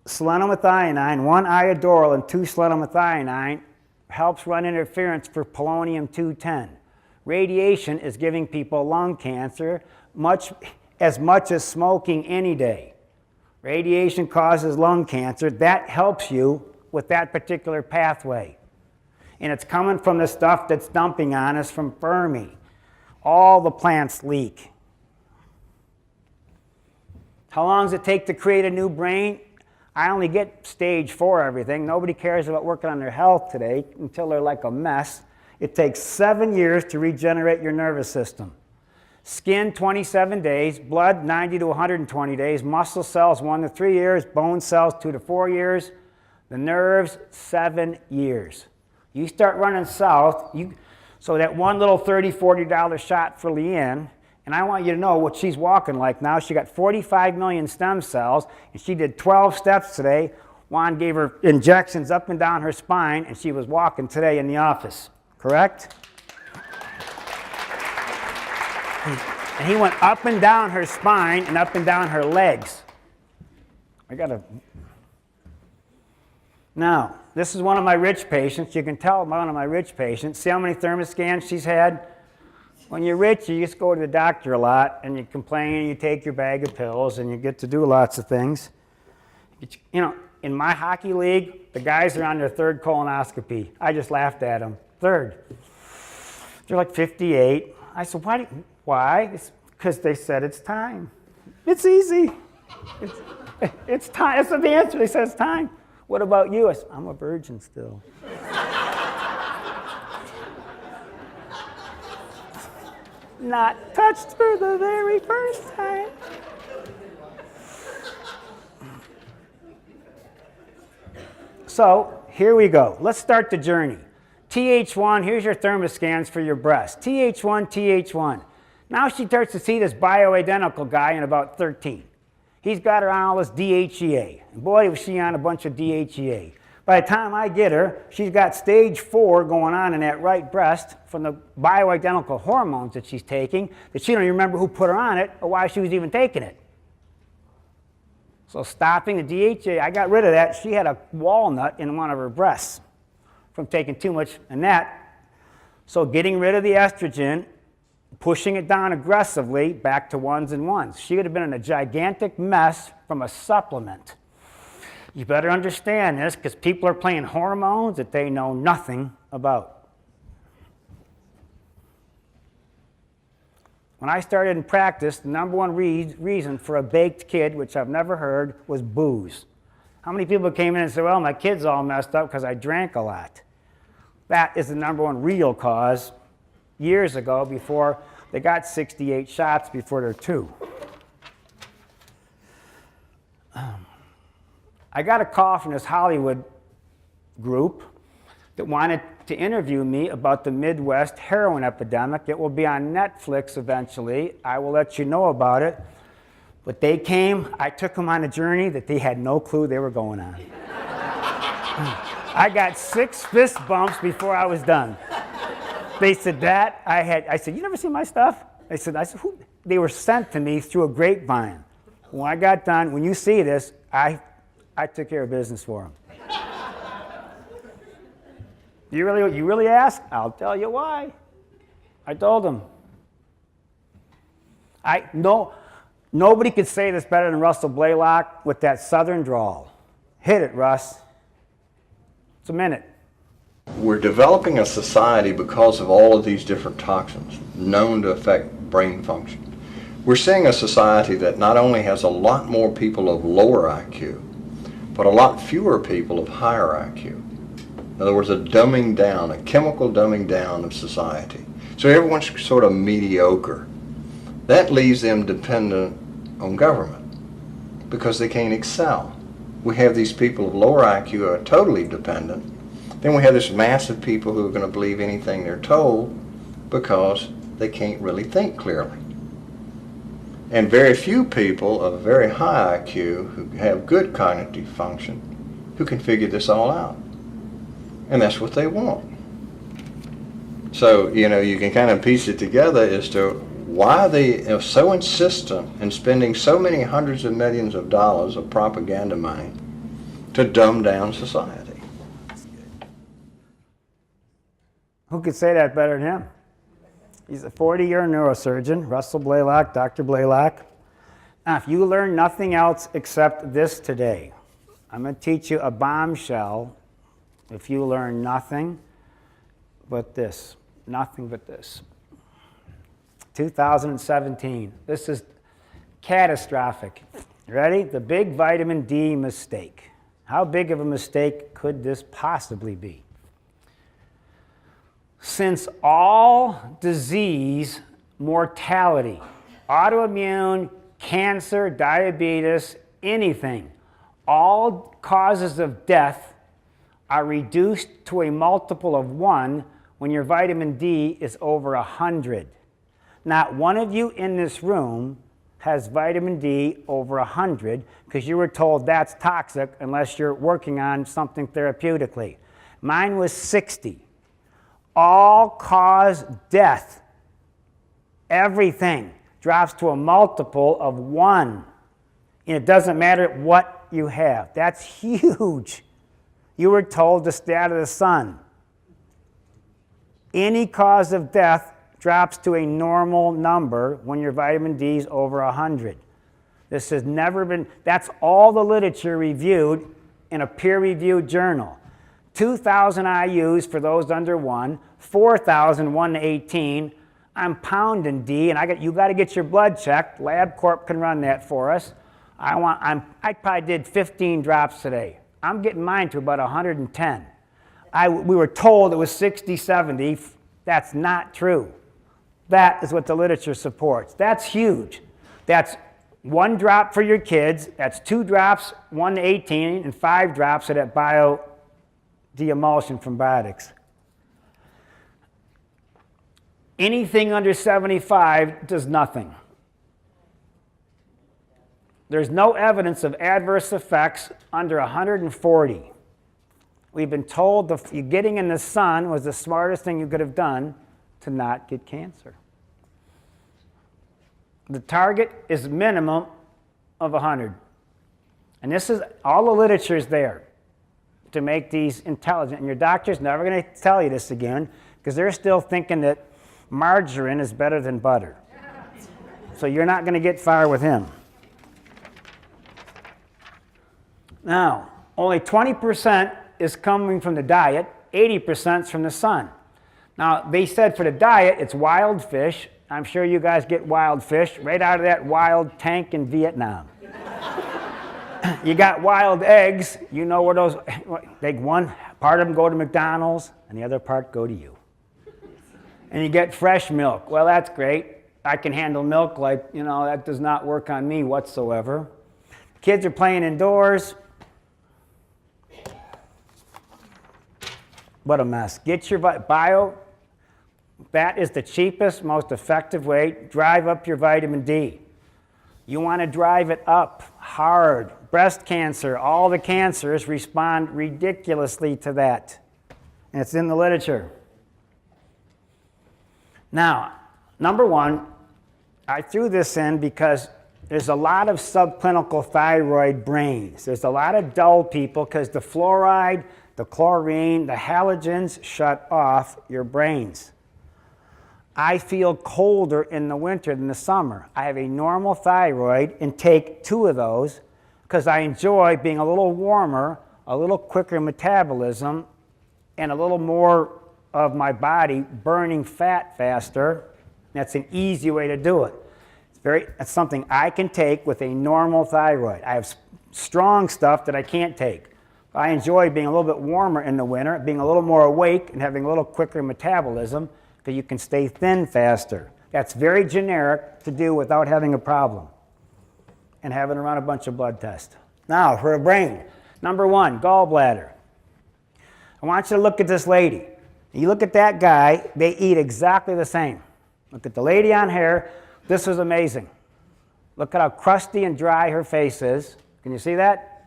selenomethionine, 1 iodoral and 2 selenomethionine helps run interference for polonium-210. Radiation is giving people lung cancer as much as smoking any day. Radiation causes lung cancer. That helps you with that particular pathway. And it's coming from the stuff that's dumping on us from Fermi. All the plants leak. How long does it take to create a new brain? I only get stage 4 everything. Nobody cares about working on their health today until they're like a mess. It takes 7 years to regenerate your nervous system. Skin, 27 days. Blood, 90 to 120 days. Muscle cells, 1 to 3 years. Bone cells, 2 to 4 years. The nerves, 7 years. You start running south, so that one little $30, $40 shot for Leanne, and I want you to know what she's walking like now. She got 45 million stem cells, and she did 12 steps today. Juan gave her injections up and down her spine, and she was walking today in the office. Correct? And he went up and down her spine and up and down her legs. Now, this is one of my rich patients. You can tell one of my rich patients. See how many thermoscans she's had? When you're rich, you just go to the doctor a lot, and you complain, and you take your bag of pills, and you get to do lots of things. You know, in my hockey league, the guys are on their 3rd colonoscopy. I just laughed at them. 3rd. They're like 58. I said, why? It's because they said it's time. It's easy. It's time. That's the answer. They said it's time. What about you? I said, I'm a virgin still. Not touched for the very first time. So here we go. Let's start the journey. TH1, here's your thermoscans for your breast. TH1, TH1. Now she starts to see this bioidentical guy in about 13. He's got her on all this DHEA. And boy, was she on a bunch of DHEA. By the time I get her, she's got stage 4 going on in that right breast from the bioidentical hormones that she's taking, that she don't even remember who put her on it or why she was even taking it. So stopping the DHEA, I got rid of that. She had a walnut in one of her breasts from taking too much in that. So getting rid of the estrogen, pushing it down aggressively back to 1s and 1s. She would have been in a gigantic mess from a supplement. You better understand this because people are playing hormones that they know nothing about. When I started in practice, the number one reason for a baked kid, which I've never heard, was booze. How many people came in and said, well, my kid's all messed up because I drank a lot? That is the number one real cause years ago before they got 68 shots before they're 2. I got a call from this Hollywood group that wanted to interview me about the Midwest heroin epidemic. It will be on Netflix eventually. I will let you know about it. But they came, I took them on a journey that they had no clue they were going on. I got 6 fist bumps before I was done. They said that, I said, you never seen my stuff? I said, who? They were sent to me through a grapevine. When I got done, when you see this, I took care of business for them. You really ask? I'll tell you why. I told them. Nobody could say this better than Russell Blaylock with that southern drawl. Hit it, Russ. It's a minute. We're developing a society because of all of these different toxins known to affect brain function. We're seeing a society that not only has a lot more people of lower IQ, but a lot fewer people of higher IQ. In other words, a dumbing down, a chemical dumbing down of society. So everyone's sort of mediocre. That leaves them dependent on government because they can't excel. We have these people of lower IQ who are totally dependent. Then we have this mass of people who are going to believe anything they're told because they can't really think clearly. And very few people of very high IQ who have good cognitive function who can figure this all out. And that's what they want. So, you know, you can kind of piece it together as to why they are so insistent in spending so many hundreds of millions of dollars of propaganda money to dumb down society. Who could say that better than him? He's a 40-year neurosurgeon, Russell Blaylock, Dr. Blaylock. Now, if you learn nothing else except this today, I'm going to teach you a bombshell. If you learn nothing but this, nothing but this. 2017, this is catastrophic. Ready? The big vitamin D mistake. How big of a mistake could this possibly be? Since all disease, mortality, autoimmune, cancer, diabetes, anything, all causes of death are reduced to a multiple of 1 when your vitamin D is over 100. Not one of you in this room has vitamin D over 100 because you were told that's toxic unless you're working on something therapeutically. Mine was 60. All cause death. Everything drops to a multiple of 1. And it doesn't matter what you have. That's huge. You were told to stay out of the sun. Any cause of death drops to a normal number when your vitamin D is over 100. This has never been, that's all the literature reviewed in a peer-reviewed journal. 2,000 IUs for those under 1, 4,000 1 to 18. I'm pounding D, and you got to get your blood checked. LabCorp can run that for us. I probably did 15 drops today. I'm getting mine to about 110. We were told it was 60, 70. That's not true. That is what the literature supports. That's huge. That's 1 drop for your kids. That's 2 drops, 1 to 18, and 5 drops of that bio de-emulsion from Biotics. Anything under 75 does nothing. There's no evidence of adverse effects under 140. We've been told getting in the sun was the smartest thing you could have done to not get cancer. The target is minimum of 100. And this is, all the literature is there to make these intelligent. And your doctor's never going to tell you this again because they're still thinking that margarine is better than butter. So you're not going to get far with him. Now, only 20% is coming from the diet, 80% is from the sun. Now, they said for the diet, it's wild fish. I'm sure you guys get wild fish right out of that wild tank in Vietnam. You got wild eggs. You know where those, one part of them go to McDonald's and the other part go to you. And you get fresh milk. Well, that's great. I can handle milk like, that does not work on me whatsoever. Kids are playing indoors. What a mess. Get your bio. That is the cheapest, most effective way. Drive up your vitamin D. You want to drive it up hard. Breast cancer, all the cancers respond ridiculously to that. And it's in the literature. Now, number 1, I threw this in because there's a lot of subclinical thyroid brains. There's a lot of dull people because the fluoride, the chlorine, the halogens shut off your brains. I feel colder in the winter than the summer. I have a normal thyroid and take 2 of those because I enjoy being a little warmer, a little quicker metabolism, and a little more of my body burning fat faster. That's an easy way to do it. That's something I can take with a normal thyroid. I have strong stuff that I can't take. I enjoy being a little bit warmer in the winter, being a little more awake and having a little quicker metabolism because you can stay thin faster. That's very generic to do without having a problem. and having to run a bunch of blood tests. Now, for a brain, number 1, gallbladder. I want you to look at this lady. You look at that guy, they eat exactly the same. Look at the lady on here. This is amazing. Look at how crusty and dry her face is. Can you see that?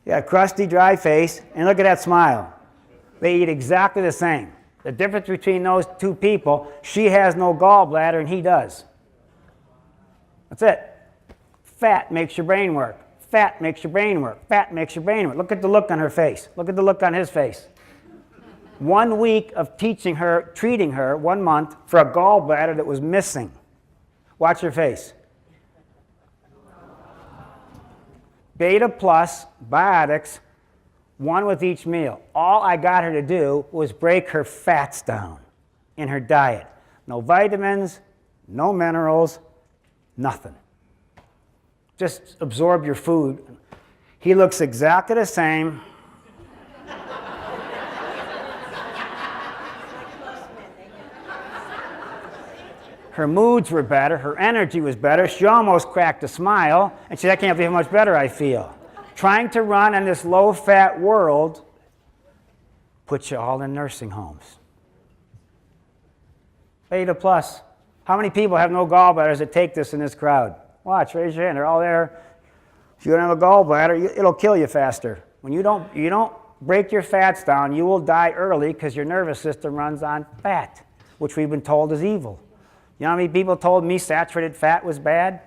Yeah, crusty, dry face. And look at that smile. They eat exactly the same. The difference between those two people, she has no gallbladder and he does. That's it. Fat makes your brain work. Fat makes your brain work. Fat makes your brain work. Look at the look on her face. Look at the look on his face. 1 week of treating her, 1 month, for a gallbladder that was missing. Watch her face. Beta plus, biotics, 1 with each meal. All I got her to do was break her fats down in her diet. No vitamins, no minerals, nothing. Just absorb your food. He looks exactly the same. Her moods were better, her energy was better. She almost cracked a smile, and she said, I can't believe how much better I feel. Trying to run in this low-fat world puts you all in nursing homes. Beta plus. How many people have no gallbladders that take this in this crowd? Watch, raise your hand. They're all there. If you don't have a gallbladder, it'll kill you faster. When you don't break your fats down, you will die early because your nervous system runs on fat, which we've been told is evil. You know how many people told me saturated fat was bad?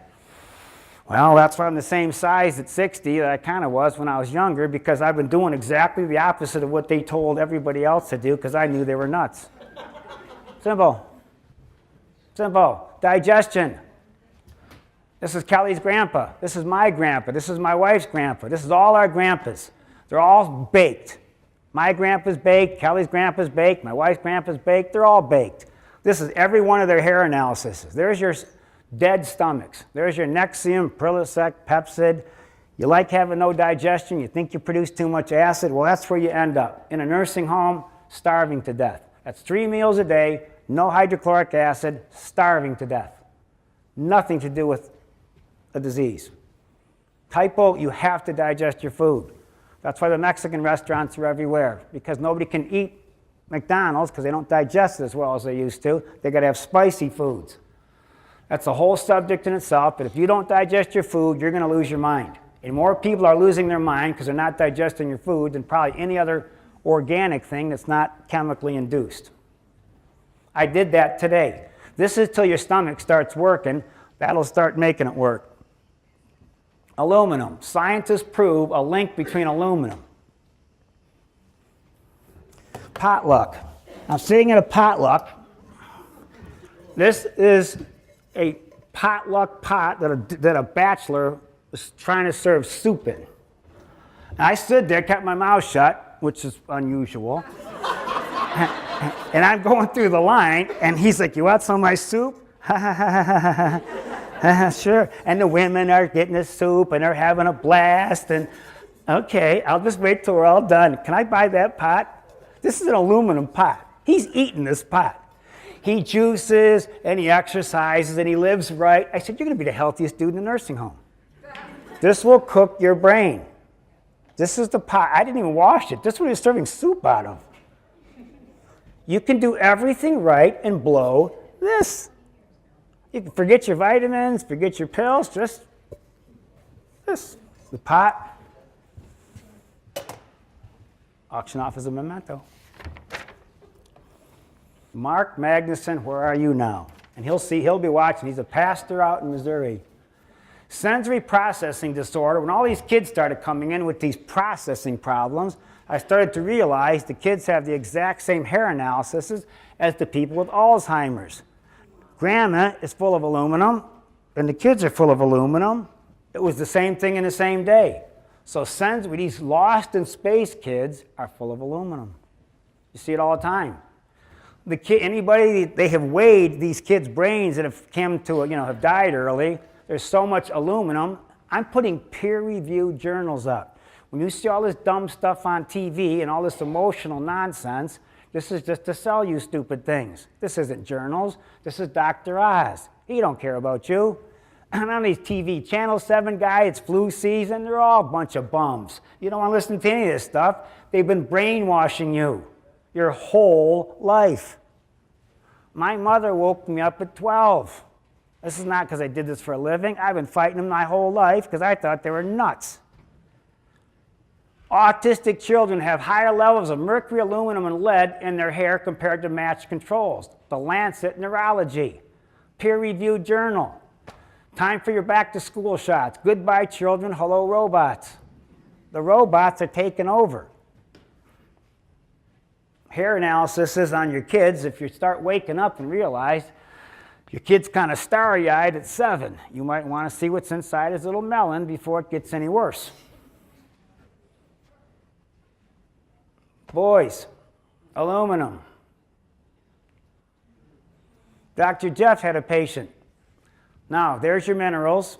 Well, that's why I'm the same size at 60 that I kind of was when I was younger, because I've been doing exactly the opposite of what they told everybody else to do because I knew they were nuts. Simple. Simple. Digestion. This is Kelly's grandpa. This is my grandpa. This is my wife's grandpa. This is all our grandpas. They're all baked. My grandpa's baked. Kelly's grandpa's baked. My wife's grandpa's baked. They're all baked. This is every one of their hair analyses. There's your dead stomachs. There's your Nexium, Prilosec, Pepcid. You like having no digestion. You think you produce too much acid. Well, that's where you end up. In a nursing home, starving to death. That's 3 meals a day, no hydrochloric acid, starving to death. Nothing to do with a disease. Typo, you have to digest your food. That's why the Mexican restaurants are everywhere, because nobody can eat McDonald's because they don't digest it as well as they used to. They got to have spicy foods. That's a whole subject in itself, but if you don't digest your food, you're going to lose your mind. And more people are losing their mind because they're not digesting your food than probably any other organic thing that's not chemically induced. I did that today. This is till your stomach starts working. That'll start making it work. Aluminum. Scientists prove a link between aluminum. Potluck. I'm sitting at a potluck. This is a potluck pot that a bachelor was trying to serve soup in. And I stood there, kept my mouth shut, which is unusual. And I'm going through the line, and he's like, you want some of my soup? Sure. And the women are getting the soup, and they're having a blast. And okay, I'll just wait till we're all done. Can I buy that pot? This is an aluminum pot. He's eating this pot. He juices, and he exercises, and he lives right. I said, you're going to be the healthiest dude in the nursing home. This will cook your brain. This is the pot. I didn't even wash it. This is what he's serving soup out of. You can do everything right and blow this. You can forget your vitamins, forget your pills, just this. The pot. Auction off as a memento. Mark Magnuson, where are you now? And he'll be watching. He's a pastor out in Missouri. Sensory processing disorder. When all these kids started coming in with these processing problems, I started to realize the kids have the exact same hair analysis as the people with Alzheimer's. Grandma is full of aluminum, and the kids are full of aluminum. It was the same thing in the same day. So these lost in space kids are full of aluminum. You see it all the time. They have weighed these kids' brains that have come to, have died early. There's so much aluminum. I'm putting peer-reviewed journals up. When you see all this dumb stuff on TV and all this emotional nonsense, this is just to sell you stupid things. This isn't journals. This is Dr. Oz. He don't care about you. And on these TV, Channel 7 guy, it's flu season, they're all a bunch of bums. You don't want to listen to any of this stuff. They've been brainwashing you your whole life. My mother woke me up at 12. This is not because I did this for a living. I've been fighting them my whole life because I thought they were nuts. Autistic children have higher levels of mercury, aluminum, and lead in their hair compared to matched controls. The Lancet Neurology, peer-reviewed journal. Time for your back-to-school shots. Goodbye, children. Hello, robots. The robots are taking over. Hair analysis is on your kids. If you start waking up and realize your kid's kind of starry-eyed at 7, you might want to see what's inside his little melon before it gets any worse. Boys, aluminum. Dr. Jeff had a patient. Now, there's your minerals.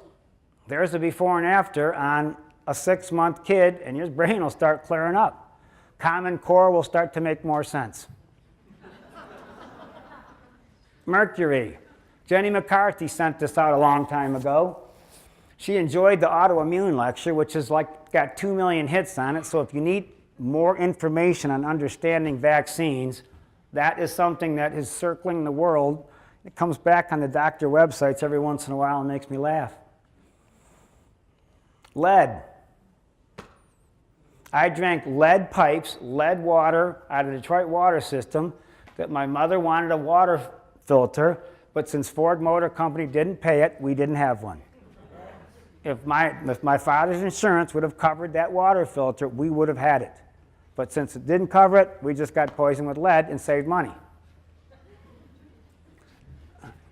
There's the before and after on a 6-month kid, and your brain will start clearing up. Common Core will start to make more sense. Mercury. Jenny McCarthy sent this out a long time ago. She enjoyed the autoimmune lecture, which is like got 2 million hits on it, so if you need more information on understanding vaccines, that is something that is circling the world. It comes back on the doctor websites every once in a while and makes me laugh. Lead. I drank lead pipes, lead water out of the Detroit water system that my mother wanted a water filter, but since Ford Motor Company didn't pay it, we didn't have one. If my father's insurance would have covered that water filter, we would have had it. But since it didn't cover it, we just got poisoned with lead and saved money.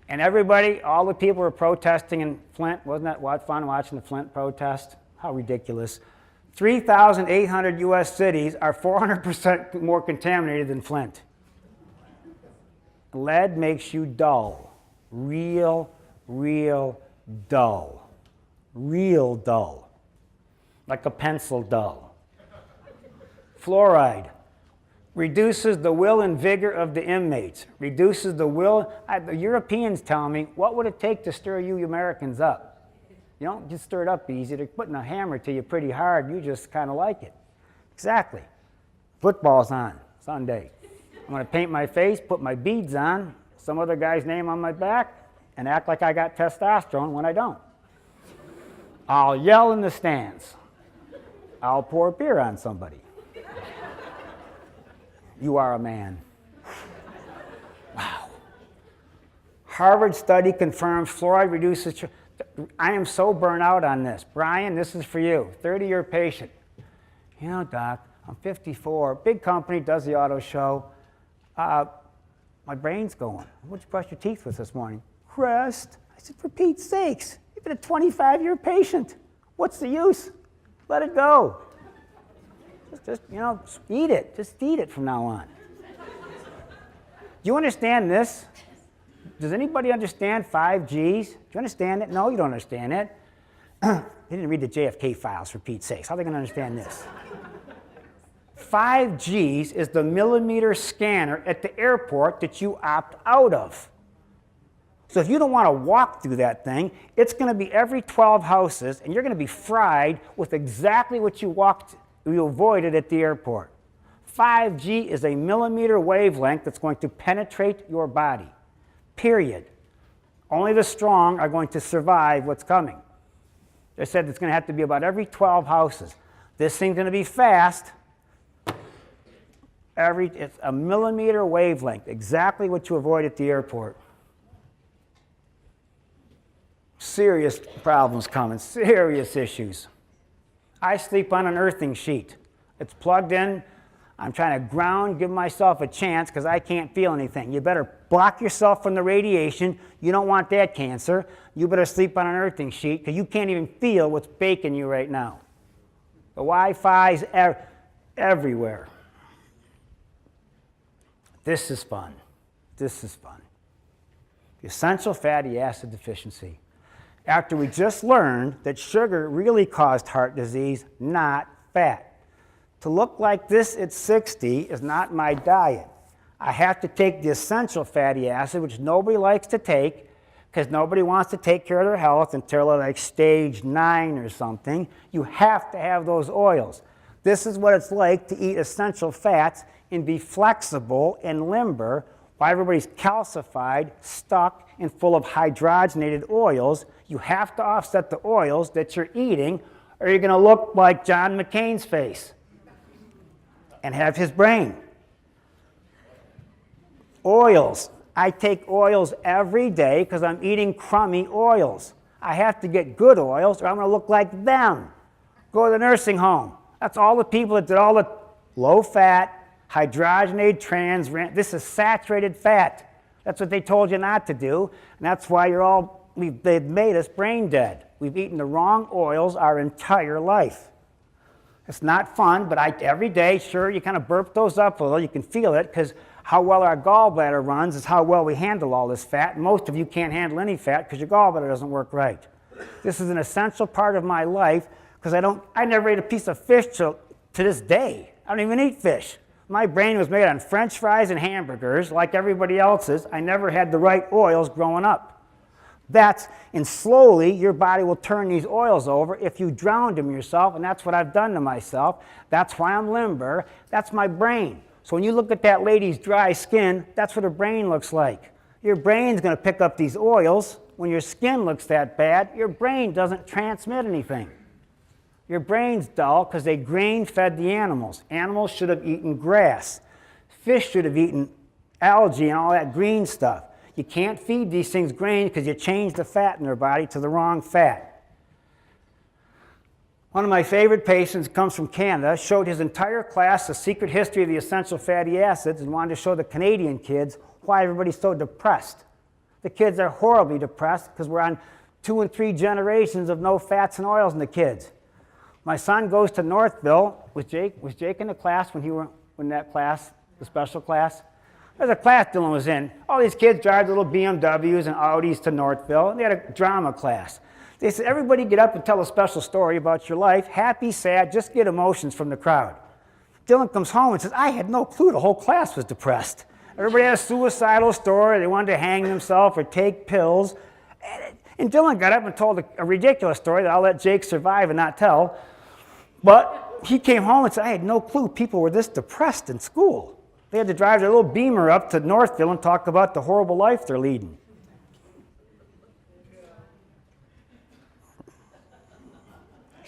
And everybody, all the people were protesting in Flint. Wasn't that fun watching the Flint protest? How ridiculous. 3,800 U.S. cities are 400% more contaminated than Flint. Lead makes you dull. Real dull. Real dull. Like a pencil dull. Fluoride. Reduces the will and vigor of the inmates. Reduces the will. The Europeans tell me, what would it take to stir you Americans up? You don't just stir it up easy. They're putting a hammer to you pretty hard. You just kind of like it. Exactly. Football's on Sunday. I'm going to paint my face, put my beads on, some other guy's name on my back, and act like I got testosterone when I don't. I'll yell in the stands. I'll pour beer on somebody. You are a man. Wow. Harvard study confirms fluoride reduces. I am so burnt out on this. Brian, this is for you. 30-year patient. You know, doc, I'm 54. Big company does the auto show. My brain's going. What'd you brush your teeth with this morning? Crest. I said, for Pete's sakes, you've been a 25-year patient. What's the use? Let it go. Just eat it. Just eat it from now on. Do you understand this? Does anybody understand 5 Gs? Do you understand it? No, you don't understand it. They didn't read the JFK files, for Pete's sakes. How are they going to understand this? 5 Gs is the millimeter scanner at the airport that you opt out of. So if you don't want to walk through that thing, it's going to be every 12 houses, and you're going to be fried with exactly what you avoided at the airport. 5G is a millimeter wavelength that's going to penetrate your body. Period. Only the strong are going to survive what's coming. They said it's going to have to be about every 12 houses. This thing's going to be fast. It's a millimeter wavelength, exactly what you avoid at the airport. Serious problems coming, serious issues. I sleep on an earthing sheet. It's plugged in. I'm trying to ground, give myself a chance because I can't feel anything. You better block yourself from the radiation. You don't want that cancer. You better sleep on an earthing sheet because you can't even feel what's baking you right now. The Wi-Fi's everywhere. This is fun. This is fun. The essential fatty acid deficiency. After we just learned that sugar really caused heart disease, not fat. To look like this at 60 is not my diet. I have to take the essential fatty acid, which nobody likes to take, because nobody wants to take care of their health until they're like stage 9 or something. You have to have those oils. This is what it's like to eat essential fats and be flexible and limber while everybody's calcified, stuck, and full of hydrogenated oils. You have to offset the oils that you're eating, or you're going to look like John McCain's face and have his brain. Oils. I take oils every day because I'm eating crummy oils. I have to get good oils or I'm going to look like them. Go to the nursing home. That's all the people that did all the low-fat, hydrogenated trans. This is saturated fat. That's what they told you not to do, and that's why they've made us brain dead. We've eaten the wrong oils our entire life. It's not fun, but every day, sure, you kind of burp those up a little. You can feel it because how well our gallbladder runs is how well we handle all this fat. And most of you can't handle any fat because your gallbladder doesn't work right. This is an essential part of my life because I never ate a piece of fish to this day. I don't even eat fish. My brain was made on French fries and hamburgers like everybody else's. I never had the right oils growing up. And slowly your body will turn these oils over if you drowned them yourself, and that's what I've done to myself. That's why I'm limber. That's my brain. So when you look at that lady's dry skin, that's what her brain looks like. Your brain's going to pick up these oils. When your skin looks that bad, your brain doesn't transmit anything. Your brain's dull because they grain-fed the animals. Animals should have eaten grass. Fish should have eaten algae and all that green stuff. You can't feed these things grain because you change the fat in their body to the wrong fat. One of my favorite patients comes from Canada, showed his entire class the secret history of the essential fatty acids and wanted to show the Canadian kids why everybody's so depressed. The kids are horribly depressed because we're on 2 and 3 generations of no fats and oils in the kids. My son goes to Northville. Was Jake in the class when that class, the special class? There's a class Dylan was in. All these kids drive little BMWs and Audis to Northville, and they had a drama class. They said, everybody get up and tell a special story about your life, happy, sad, just get emotions from the crowd. Dylan comes home and says, I had no clue the whole class was depressed. Everybody had a suicidal story, they wanted to hang themselves or take pills. And Dylan got up and told a ridiculous story that I'll let Jake survive and not tell. But he came home and said, I had no clue people were this depressed in school. They had to drive their little Beamer up to Northville and talk about the horrible life they're leading.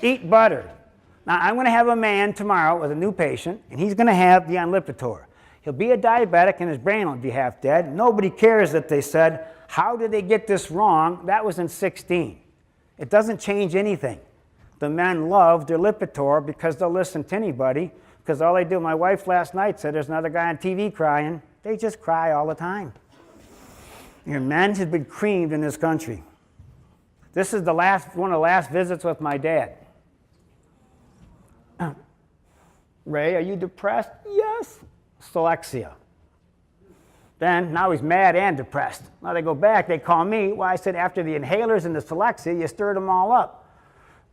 Eat butter. Now, I'm going to have a man tomorrow with a new patient, and he's going to have the Lipitor. He'll be a diabetic, and his brain will be half dead. Nobody cares that they said, how did they get this wrong? That was in 16. It doesn't change anything. The men love their Lipitor because they'll listen to anybody. Because all they do, my wife last night said there's another guy on TV crying. They just cry all the time. Your men have been creamed in this country. This is one of the last visits with my dad. Ray, are you depressed? Yes. Celexa. Then, now he's mad and depressed. Now they go back, they call me. Well, I said, after the inhalers and the Celexa, you stirred them all up.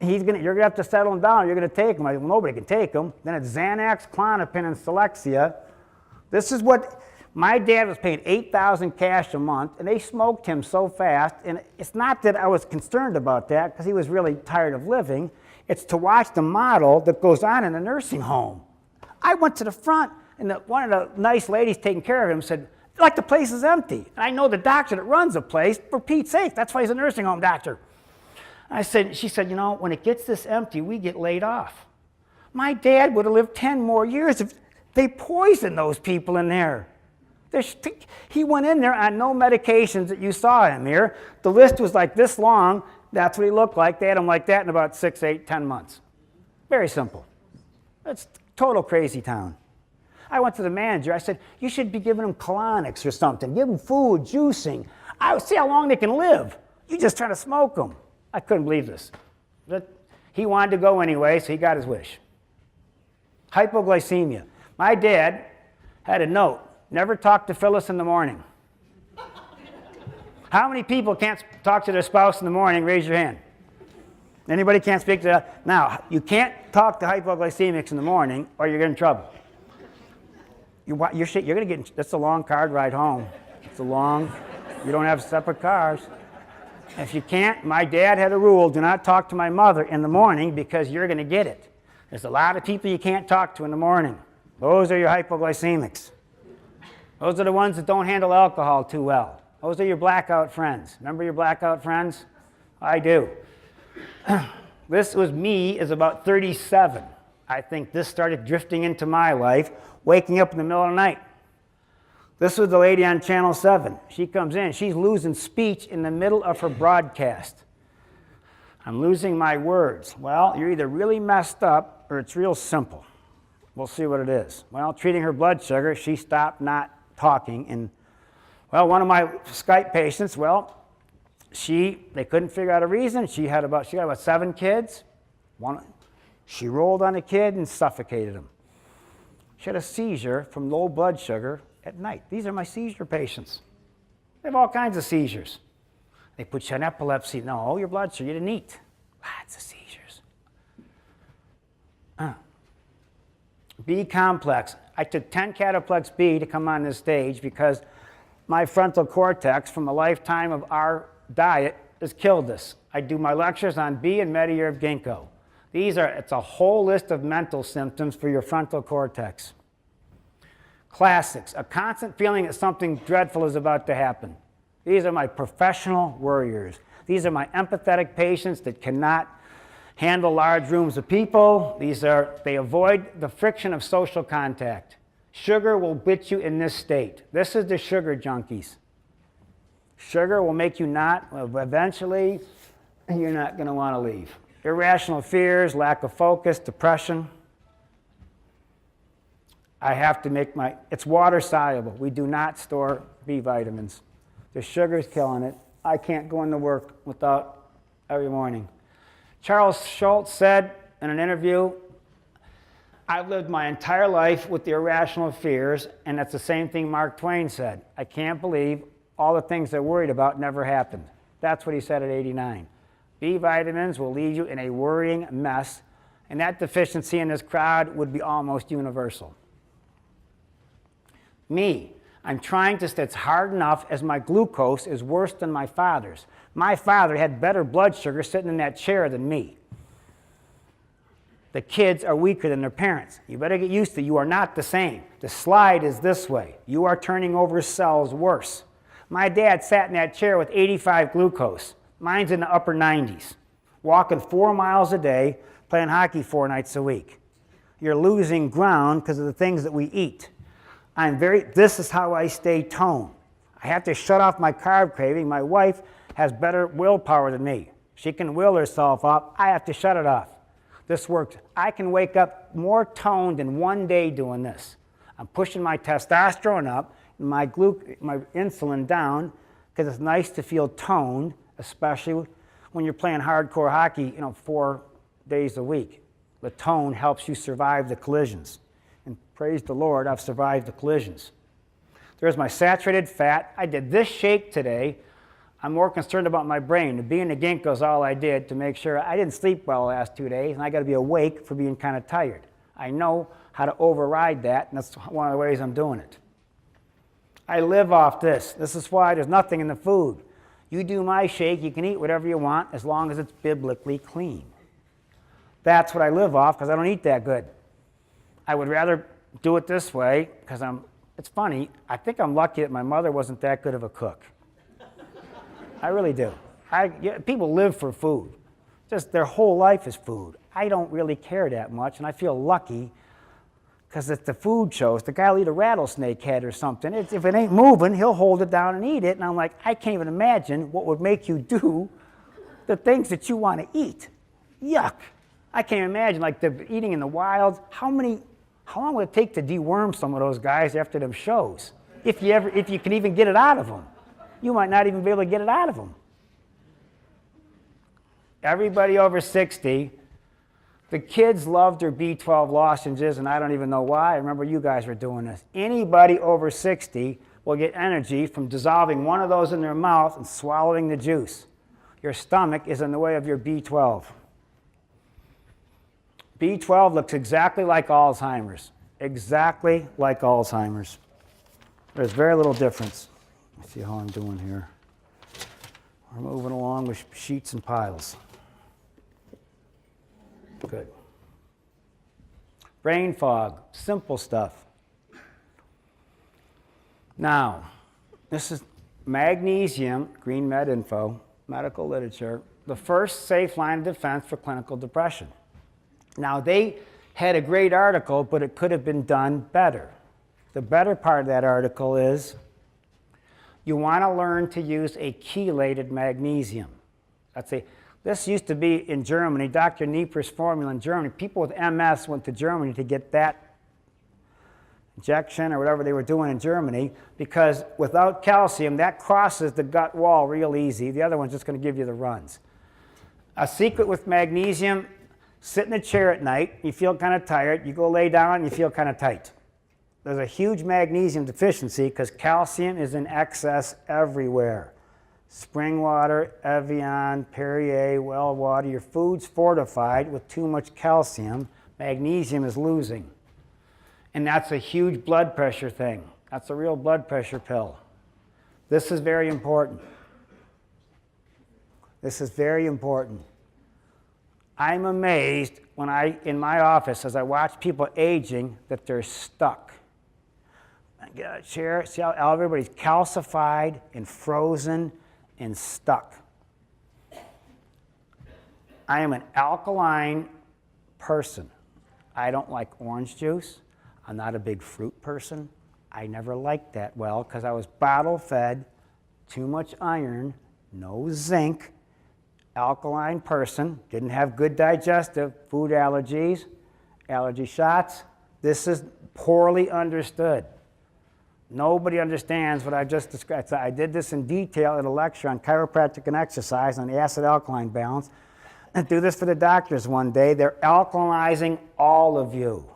You're going to have to settle him down. You're going to take him. I said, well, nobody can take him. Then it's Xanax, Klonopin, and Celexa. This is what my dad was paying $8,000 cash a month, and they smoked him so fast. And it's not that I was concerned about that because he was really tired of living. It's to watch the model that goes on in a nursing home. I went to the front, and one of the nice ladies taking care of him said, like the place is empty. And I know the doctor that runs the place, for Pete's sake, that's why he's a nursing home doctor. She said, you know, when it gets this empty, we get laid off. My dad would have lived 10 more years if they poisoned those people in there. He went in there on no medications that you saw him here. The list was like this long. That's what he looked like. They had him like that in about 6, 8, 10 months. Very simple. It's total crazy town. I went to the manager. I said, you should be giving them colonics or something. Give them food, juicing. I would see how long they can live. You just trying to smoke them. I couldn't believe this. But he wanted to go anyway, so he got his wish. Hypoglycemia. My dad had a note, never talk to Phyllis in the morning. How many people can't talk to their spouse in the morning? Raise your hand. Anybody can't speak to that? Now, you can't talk to hypoglycemics in the morning or you're in trouble. You're going to get, that's a long car ride home. It's a long, you don't have separate cars. If you can't, my dad had a rule, do not talk to my mother in the morning because you're going to get it. There's a lot of people you can't talk to in the morning. Those are your hypoglycemics. Those are the ones that don't handle alcohol too well. Those are your blackout friends. Remember your blackout friends? I do. This was me as about 37. I think this started drifting into my life, waking up in the middle of the night. This was the lady on Channel 7. She comes in. She's losing speech in the middle of her broadcast. I'm losing my words. Well, you're either really messed up or it's real simple. We'll see what it is. Well, treating her blood sugar, she stopped not talking. And, well, one of my Skype patients, well, they couldn't figure out a reason. She got about 7 kids. She rolled on a kid and suffocated him. She had a seizure from low blood sugar at night. These are my seizure patients. They have all kinds of seizures. They put you on epilepsy. No, your blood sugar, you didn't eat. Lots of seizures. B complex. I took 10 Cataplex B to come on this stage because my frontal cortex from a lifetime of our diet has killed us. I do my lectures on B and Medierve ginkgo. It's a whole list of mental symptoms for your frontal cortex. Classics, a constant feeling that something dreadful is about to happen. These are my professional worriers. These are my empathetic patients that cannot handle large rooms of people. They avoid the friction of social contact. Sugar will bit you in this state. This is the sugar junkies. Sugar will make you eventually, you're not going to want to leave. Irrational fears, lack of focus, depression. I have to it's water soluble. We do not store B vitamins. The sugar's killing it. I can't go into work without every morning. Charles Schultz said in an interview, I've lived my entire life with the irrational fears, and that's the same thing Mark Twain said. I can't believe all the things they're worried about never happened. That's what he said at 89. B vitamins will leave you in a worrying mess, and that deficiency in this crowd would be almost universal. Me, I'm trying to stay hard enough as my glucose is worse than my father's. My father had better blood sugar sitting in that chair than me. The kids are weaker than their parents. You better get used to you are not the same. The slide is this way. You are turning over cells worse. My dad sat in that chair with 85 glucose. Mine's in the upper 90s. Walking 4 miles a day, playing hockey 4 nights a week. You're losing ground because of the things that we eat. This is how I stay toned. I have to shut off my carb craving. My wife has better willpower than me. She can will herself up. I have to shut it off. This works. I can wake up more toned in 1 day doing this. I'm pushing my testosterone up and my insulin down because it's nice to feel toned, especially when you're playing hardcore hockey, 4 days a week. The tone helps you survive the collisions. And praise the Lord, I've survived the collisions. There's my saturated fat. I did this shake today. I'm more concerned about my brain. The B and the ginkgo is all I did to make sure I didn't sleep well the last 2 days, and I got to be awake for being kind of tired. I know how to override that, and that's one of the ways I'm doing it. I live off this. This is why there's nothing in the food. You do my shake, you can eat whatever you want as long as it's biblically clean. That's what I live off because I don't eat that good. I would rather do it this way because it's funny, I think I'm lucky that my mother wasn't that good of a cook. I really do. People live for food. Just their whole life is food. I don't really care that much, and I feel lucky because it's the food shows. The guy will eat a rattlesnake head or something. If it ain't moving, he'll hold it down and eat it. And I'm like, I can't even imagine what would make you do the things that you want to eat. Yuck. I can't imagine, like the eating in the wild. How long would it take to deworm some of those guys after them shows? If you can even get it out of them. You might not even be able to get it out of them. Everybody over 60, the kids love their B12 lozenges, and I don't even know why. I remember you guys were doing this. Anybody over 60 will get energy from dissolving one of those in their mouth and swallowing the juice. Your stomach is in the way of your B12. B12 looks exactly like Alzheimer's. Exactly like Alzheimer's. There's very little difference. Let's see how I'm doing here. We're moving along with sheets and piles. Good. Brain fog, simple stuff. Now, this is magnesium, Green Med Info, medical literature, the first safe line of defense for clinical depression. Now, they had a great article, but it could have been done better. The better part of that article is you want to learn to use a chelated magnesium. This used to be in Germany, Dr. Nieper's formula in Germany. People with MS went to Germany to get that injection or whatever they were doing in Germany, because without calcium, that crosses the gut wall real easy. The other one's just going to give you the runs. A secret with magnesium, sit in a chair at night, you feel kind of tired, you go lay down, you feel kind of tight. There's a huge magnesium deficiency because calcium is in excess everywhere. Spring water, Evian, Perrier, well water, your food's fortified with too much calcium, magnesium is losing. And that's a huge blood pressure thing. That's a real blood pressure pill. This is very important. This is very important. I'm amazed when in my office, as I watch people aging, that they're stuck. I get a chair, see how everybody's calcified and frozen and stuck. I am an alkaline person. I don't like orange juice. I'm not a big fruit person. I never liked that well because I was bottle fed, too much iron, no zinc, alkaline person, didn't have good digestive, food allergies, allergy shots. This is poorly understood. Nobody understands what I just described. So I did this in detail in a lecture on chiropractic and exercise on the acid-alkaline balance. And do this for the doctors one day. They're alkalizing all of you.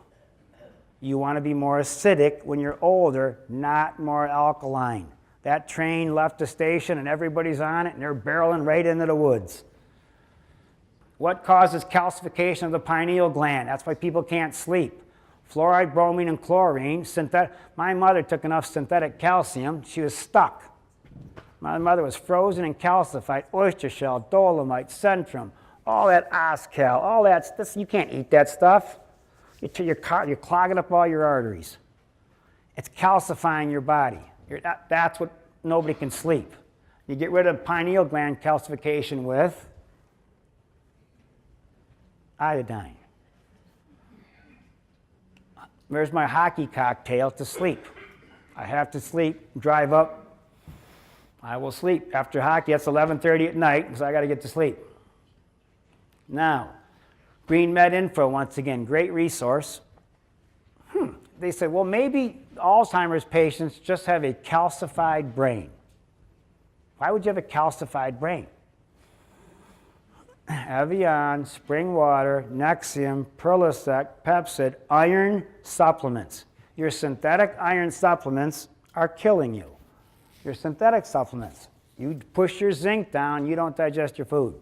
You want to be more acidic when you're older, not more alkaline. That train left the station and everybody's on it and they're barreling right into the woods. What causes calcification of the pineal gland? That's why people can't sleep. Fluoride, bromine, and chlorine. My mother took enough synthetic calcium, she was stuck. My mother was frozen and calcified, oyster shell, dolomite, Centrum, all that Oscal, all that stuff. You can't eat that stuff. You're clogging up all your arteries. It's calcifying your body. That's what nobody can sleep. You get rid of pineal gland calcification with iodine. There's my hockey cocktail to sleep. I have to sleep, drive up. I will sleep. After hockey, that's 11:30 at night, because I got to get to sleep. Now, Green Med Info, once again, great resource. They said, well, maybe Alzheimer's patients just have a calcified brain. Why would you have a calcified brain? Evian, spring water, Nexium, Perlosec, Pepcid, iron supplements. Your synthetic iron supplements are killing you. Your synthetic supplements. You push your zinc down, you don't digest your food.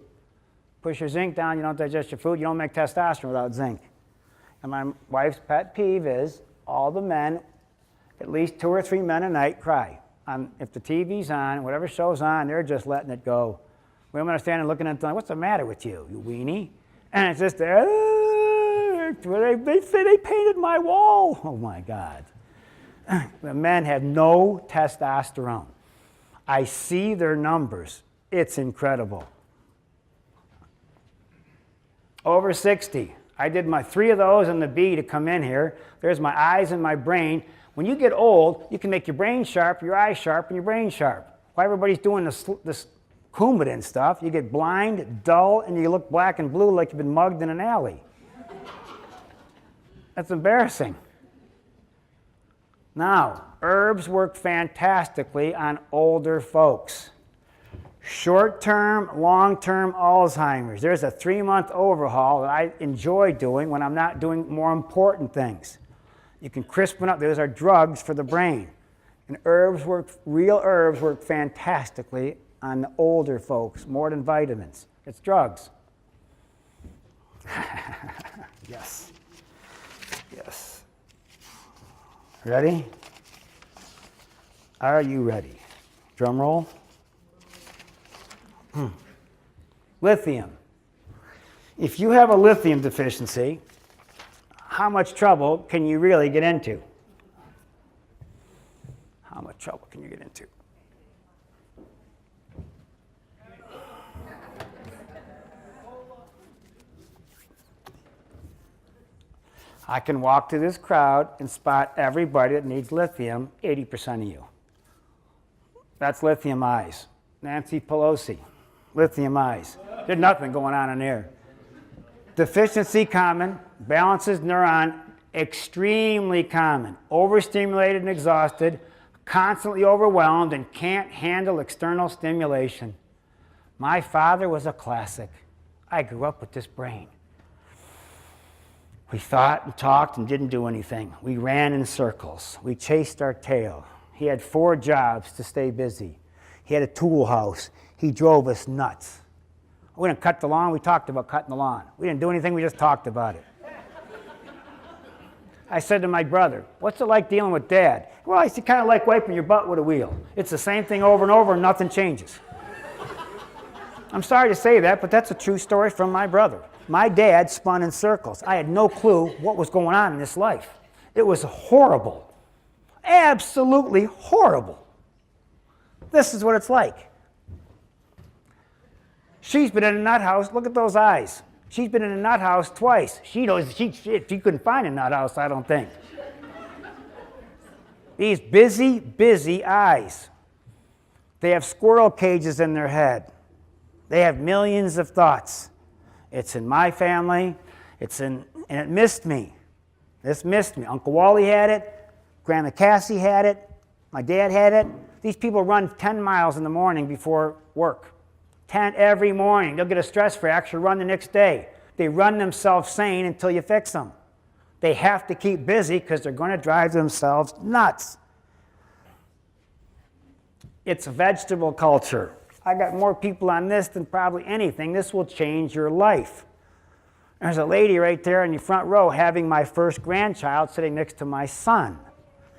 Push your zinc down, you don't digest your food, you don't make testosterone without zinc. And my wife's pet peeve is all the men, at least 2 or 3 men a night, cry. If the TV's on, whatever show's on, they're just letting it go. Women are standing looking at them, what's the matter with you, you weenie? And it's just, they say they painted my wall. Oh my God. The men have no testosterone. I see their numbers. It's incredible. Over 60. I did my 3 of those and the B to come in here. There's my eyes and my brain. When you get old, you can make your brain sharp, your eyes sharp, and your brain sharp. Why everybody's doing this Coumadin stuff? You get blind, dull, and you look black and blue like you've been mugged in an alley. That's embarrassing. Now, herbs work fantastically on older folks. Short-term, long-term Alzheimer's. There's a 3-month overhaul that I enjoy doing when I'm not doing more important things. You can crispen up. Those are drugs for the brain. And real herbs work fantastically on the older folks, more than vitamins. It's drugs. Yes. Yes. Ready? Are you ready? Drum roll. Lithium. If you have a lithium deficiency, how much trouble can you really get into? How much trouble can you get into? I can walk through this crowd and spot everybody that needs lithium, 80% of you. That's lithium eyes. Nancy Pelosi, lithium eyes. There's nothing going on in there. Deficiency common, balances neuron, extremely common. Overstimulated and exhausted, constantly overwhelmed and can't handle external stimulation. My father was a classic. I grew up with this brain. We thought and talked and didn't do anything. We ran in circles. We chased our tail. He had 4 jobs to stay busy. He had a tool house. He drove us nuts. We didn't cut the lawn. We talked about cutting the lawn. We didn't do anything. We just talked about it. I said to my brother, what's it like dealing with Dad? Well, it's kind of like wiping your butt with a wheel. It's the same thing over and over and nothing changes. I'm sorry to say that, but that's a true story from my brother. My dad spun in circles. I had no clue what was going on in his life. It was horrible. Absolutely horrible. This is what it's like. She's been in a nut house. Look at those eyes. She's been in a nut house twice. She knows she couldn't find a nut house, I don't think. These busy, busy eyes. They have squirrel cages in their head. They have millions of thoughts. It's in my family. And it missed me. This missed me. Uncle Wally had it. Grandma Cassie had it. My dad had it. These people run 10 miles in the morning before work. 10 every morning. They'll get a stress fracture, run the next day. They run themselves sane until you fix them. They have to keep busy because they're going to drive themselves nuts. It's a vegetable culture. I got more people on this than probably anything. This will change your life. There's a lady right there in the front row having my first grandchild sitting next to my son.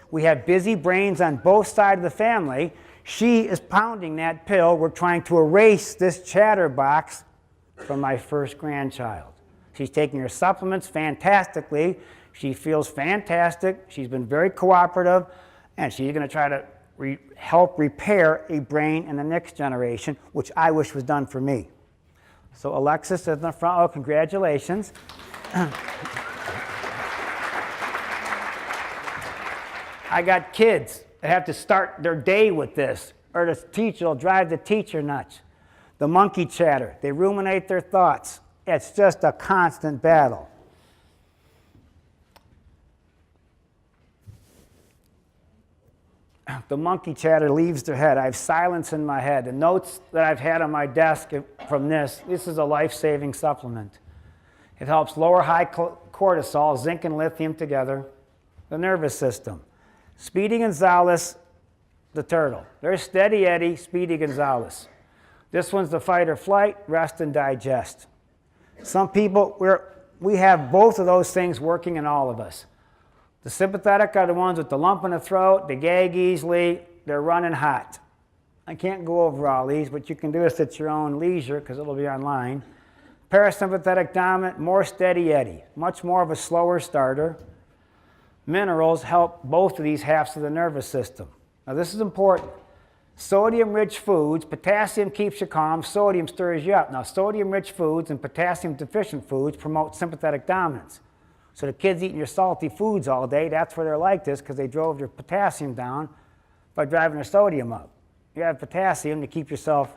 We have busy brains on both sides of the family. She is pounding that pill. We're trying to erase this chatterbox from my first grandchild. She's taking her supplements fantastically. She feels fantastic. She's been very cooperative, and she's going to try to help repair a brain in the next generation, which I wish was done for me. So Alexis is in the front. Oh, congratulations. I got kids that have to start their day with this, or the teacher will drive the teacher nuts. The monkey chatter. They ruminate their thoughts. It's just a constant battle. The monkey chatter leaves their head. I have silence in my head. The notes that I've had on my desk from this is a life-saving supplement. It helps lower high cortisol, zinc and lithium together, the nervous system. Speedy Gonzales, the turtle. There's Steady Eddie, Speedy Gonzales. This one's the fight or flight, rest and digest. Some people, we have both of those things working in all of us. The sympathetic are the ones with the lump in the throat, they gag easily, they're running hot. I can't go over all these, but you can do this at your own leisure because it'll be online. Parasympathetic dominant, more Steady Eddie, much more of a slower starter. Minerals help both of these halves of the nervous system. Now this is important. Sodium-rich foods, potassium keeps you calm, sodium stirs you up. Now sodium-rich foods and potassium-deficient foods promote sympathetic dominance. So the kids eating your salty foods all day, that's where they're like this because they drove your potassium down by driving their sodium up. You have potassium to keep yourself,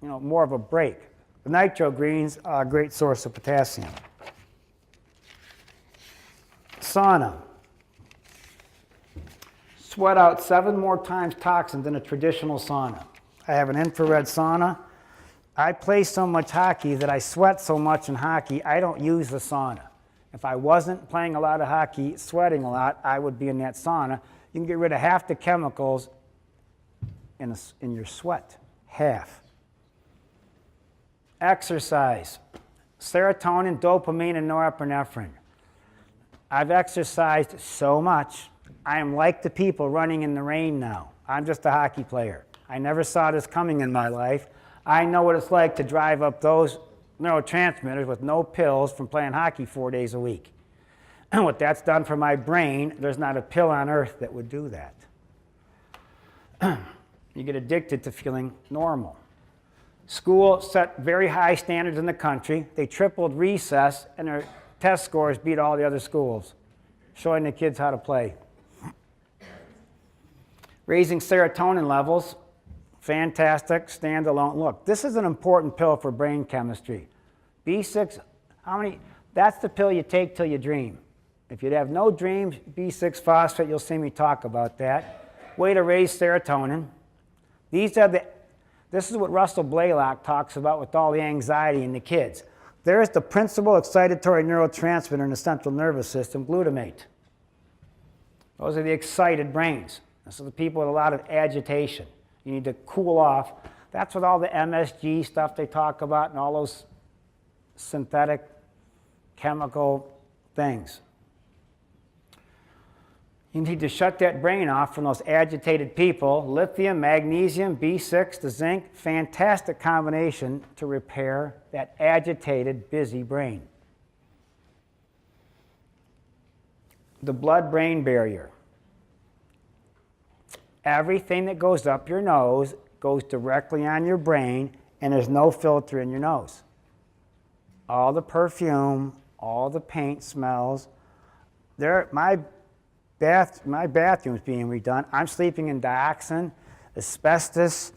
more of a break. The nitro greens are a great source of potassium. Sauna. Sweat out 7 more times toxin than a traditional sauna. I have an infrared sauna. I play so much hockey that I sweat so much in hockey, I don't use the sauna. If I wasn't playing a lot of hockey, sweating a lot, I would be in that sauna. You can get rid of half the chemicals in your sweat. Half. Exercise. Serotonin, dopamine, and norepinephrine. I've exercised so much. I am like the people running in the rain now. I'm just a hockey player. I never saw this coming in my life. I know what it's like to drive up those neurotransmitters with no pills from playing hockey 4 days a week. And what that's done for my brain, there's not a pill on earth that would do that. You get addicted to feeling normal. School set very high standards in the country. They tripled recess, and their test scores beat all the other schools, showing the kids how to play. Raising serotonin levels, fantastic, standalone. Look, this is an important pill for brain chemistry. B6, that's the pill you take till you dream. If you'd have no dreams, B6 phosphate, you'll see me talk about that. Way to raise serotonin. This is what Russell Blaylock talks about with all the anxiety in the kids. There's the principal excitatory neurotransmitter in the central nervous system, glutamate. Those are the excited brains. This is the people with a lot of agitation. You need to cool off. That's what all the MSG stuff they talk about and all those synthetic chemical things. You need to shut that brain off from those agitated people. Lithium, magnesium, B6, the zinc, fantastic combination to repair that agitated, busy brain. The blood-brain barrier. Everything that goes up your nose goes directly on your brain, and there's no filter in your nose. All the perfume, all the paint smells. My bathroom's being redone. I'm sleeping in dioxin, asbestos,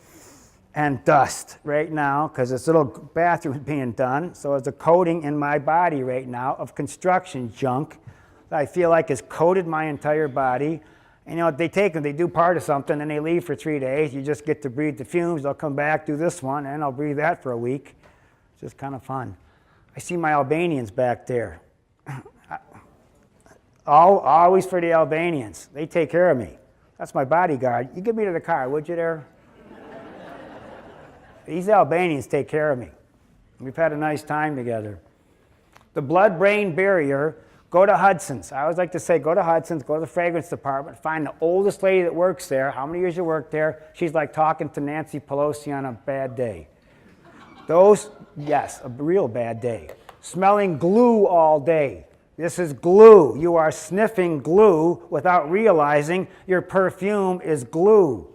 and dust right now because this little bathroom's being done. So there's a coating in my body right now of construction junk that I feel like has coated my entire body. And, you know, they take them, they do part of something, and they leave for 3 days. You just get to breathe the fumes. They'll come back, do this one, and I'll breathe that for a week. It's just kind of fun. I see my Albanians back there. Always for the Albanians. They take care of me. That's my bodyguard. You get me to the car, would you there? These Albanians take care of me. We've had a nice time together. The blood-brain barrier, go to Hudson's. I always like to say, go to Hudson's, go to the fragrance department, find the oldest lady that works there. How many years you work there? She's like talking to Nancy Pelosi on a bad day. Yes, a real bad day. Smelling glue all day. This is glue. You are sniffing glue without realizing your perfume is glue.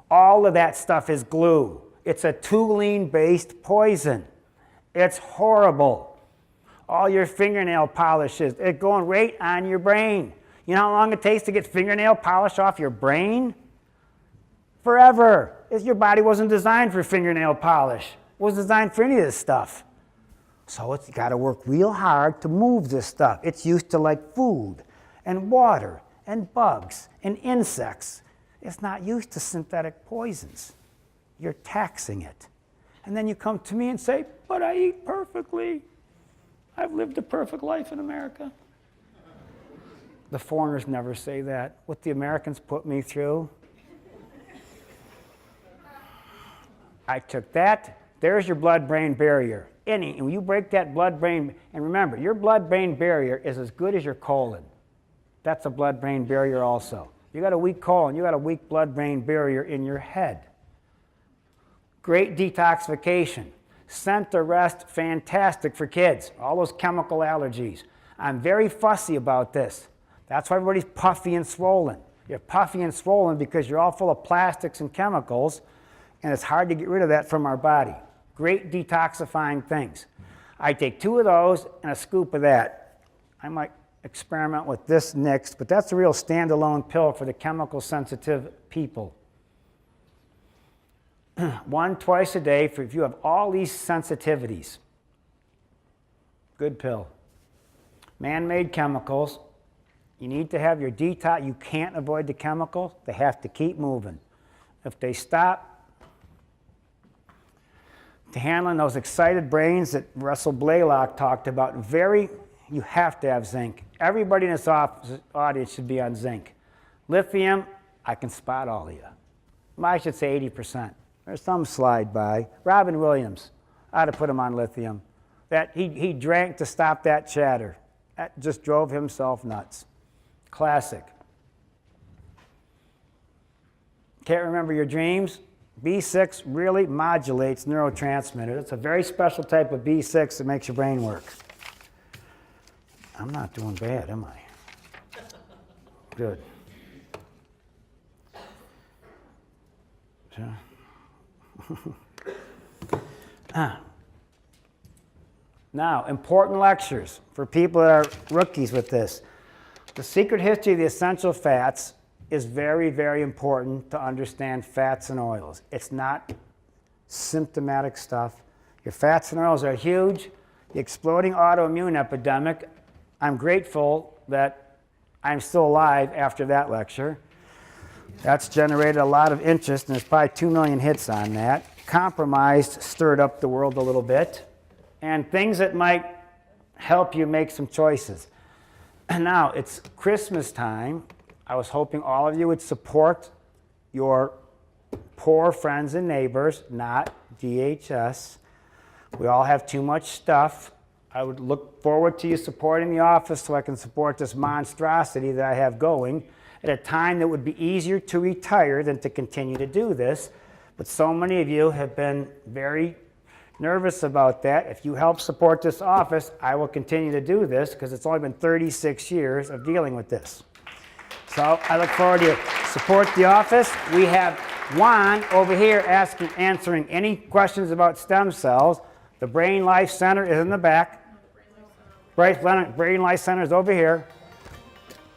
All of that stuff is glue. It's a toluene-based poison. It's horrible. All your fingernail polishes, it's going right on your brain. You know how long it takes to get fingernail polish off your brain? Forever. Your body wasn't designed for fingernail polish. It wasn't designed for any of this stuff. So it's got to work real hard to move this stuff. It's used to like food and water and bugs and insects. It's not used to synthetic poisons. You're taxing it. And then you come to me and say, but I eat perfectly. I've lived a perfect life in America. The foreigners never say that. What the Americans put me through. I took that. There's your blood-brain barrier. And when you break that blood-brain, and remember, your blood-brain barrier is as good as your colon. That's a blood-brain barrier also. You got a weak colon, you got a weak blood-brain barrier in your head. Great detoxification. Scent arrest, fantastic for kids. All those chemical allergies. I'm very fussy about this. That's why everybody's puffy and swollen. You're puffy and swollen because you're all full of plastics and chemicals, and it's hard to get rid of that from our body. Great detoxifying things. I take 2 of those and a scoop of that. I might experiment with this next, but that's a real standalone pill for the chemical sensitive people. 1 twice a day if you have all these sensitivities. Good pill. Man-made chemicals. You need to have your detox. You can't avoid the chemicals. They have to keep moving. If they stop, to handling those excited brains that Russell Blaylock talked about, you have to have zinc. Everybody in this audience should be on zinc. Lithium, I can spot all of you. I should say 80%. There's some slide by. Robin Williams, I ought to put him on lithium. He drank to stop that chatter. That just drove himself nuts. Classic. Can't remember your dreams? B6 really modulates neurotransmitters. It's a very special type of B6 that makes your brain work. I'm not doing bad, am I? Good. Now, important lectures for people that are rookies with this. The secret history of the essential fats is very, very important to understand fats and oils. It's not symptomatic stuff. Your fats and oils are huge. The exploding autoimmune epidemic, I'm grateful that I'm still alive after that lecture. That's generated a lot of interest, and there's probably 2 million hits on that. Compromised stirred up the world a little bit. And things that might help you make some choices. And now, it's Christmas time. I was hoping all of you would support your poor friends and neighbors, not DHS. We all have too much stuff. I would look forward to you supporting the office so I can support this monstrosity that I have going at a time that would be easier to retire than to continue to do this. But so many of you have been very nervous about that. If you help support this office, I will continue to do this because it's only been 36 years of dealing with this. So I look forward to support the office. We have Juan over here answering any questions about stem cells. The Brain Life Center is in the back. Brain Life Center is over here.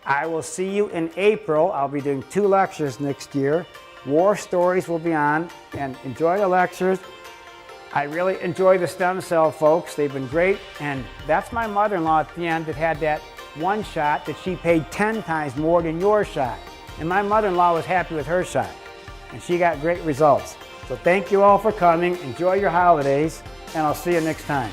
I will see you in April. I'll be doing 2 lectures next year. War Stories will be on, and enjoy the lectures. I really enjoy the stem cell folks. They've been great, and that's my mother-in-law at the end that had that one shot that she paid 10 times more than your shot. And my mother-in-law was happy with her shot, and she got great results. So thank you all for coming. Enjoy your holidays, and I'll see you next time.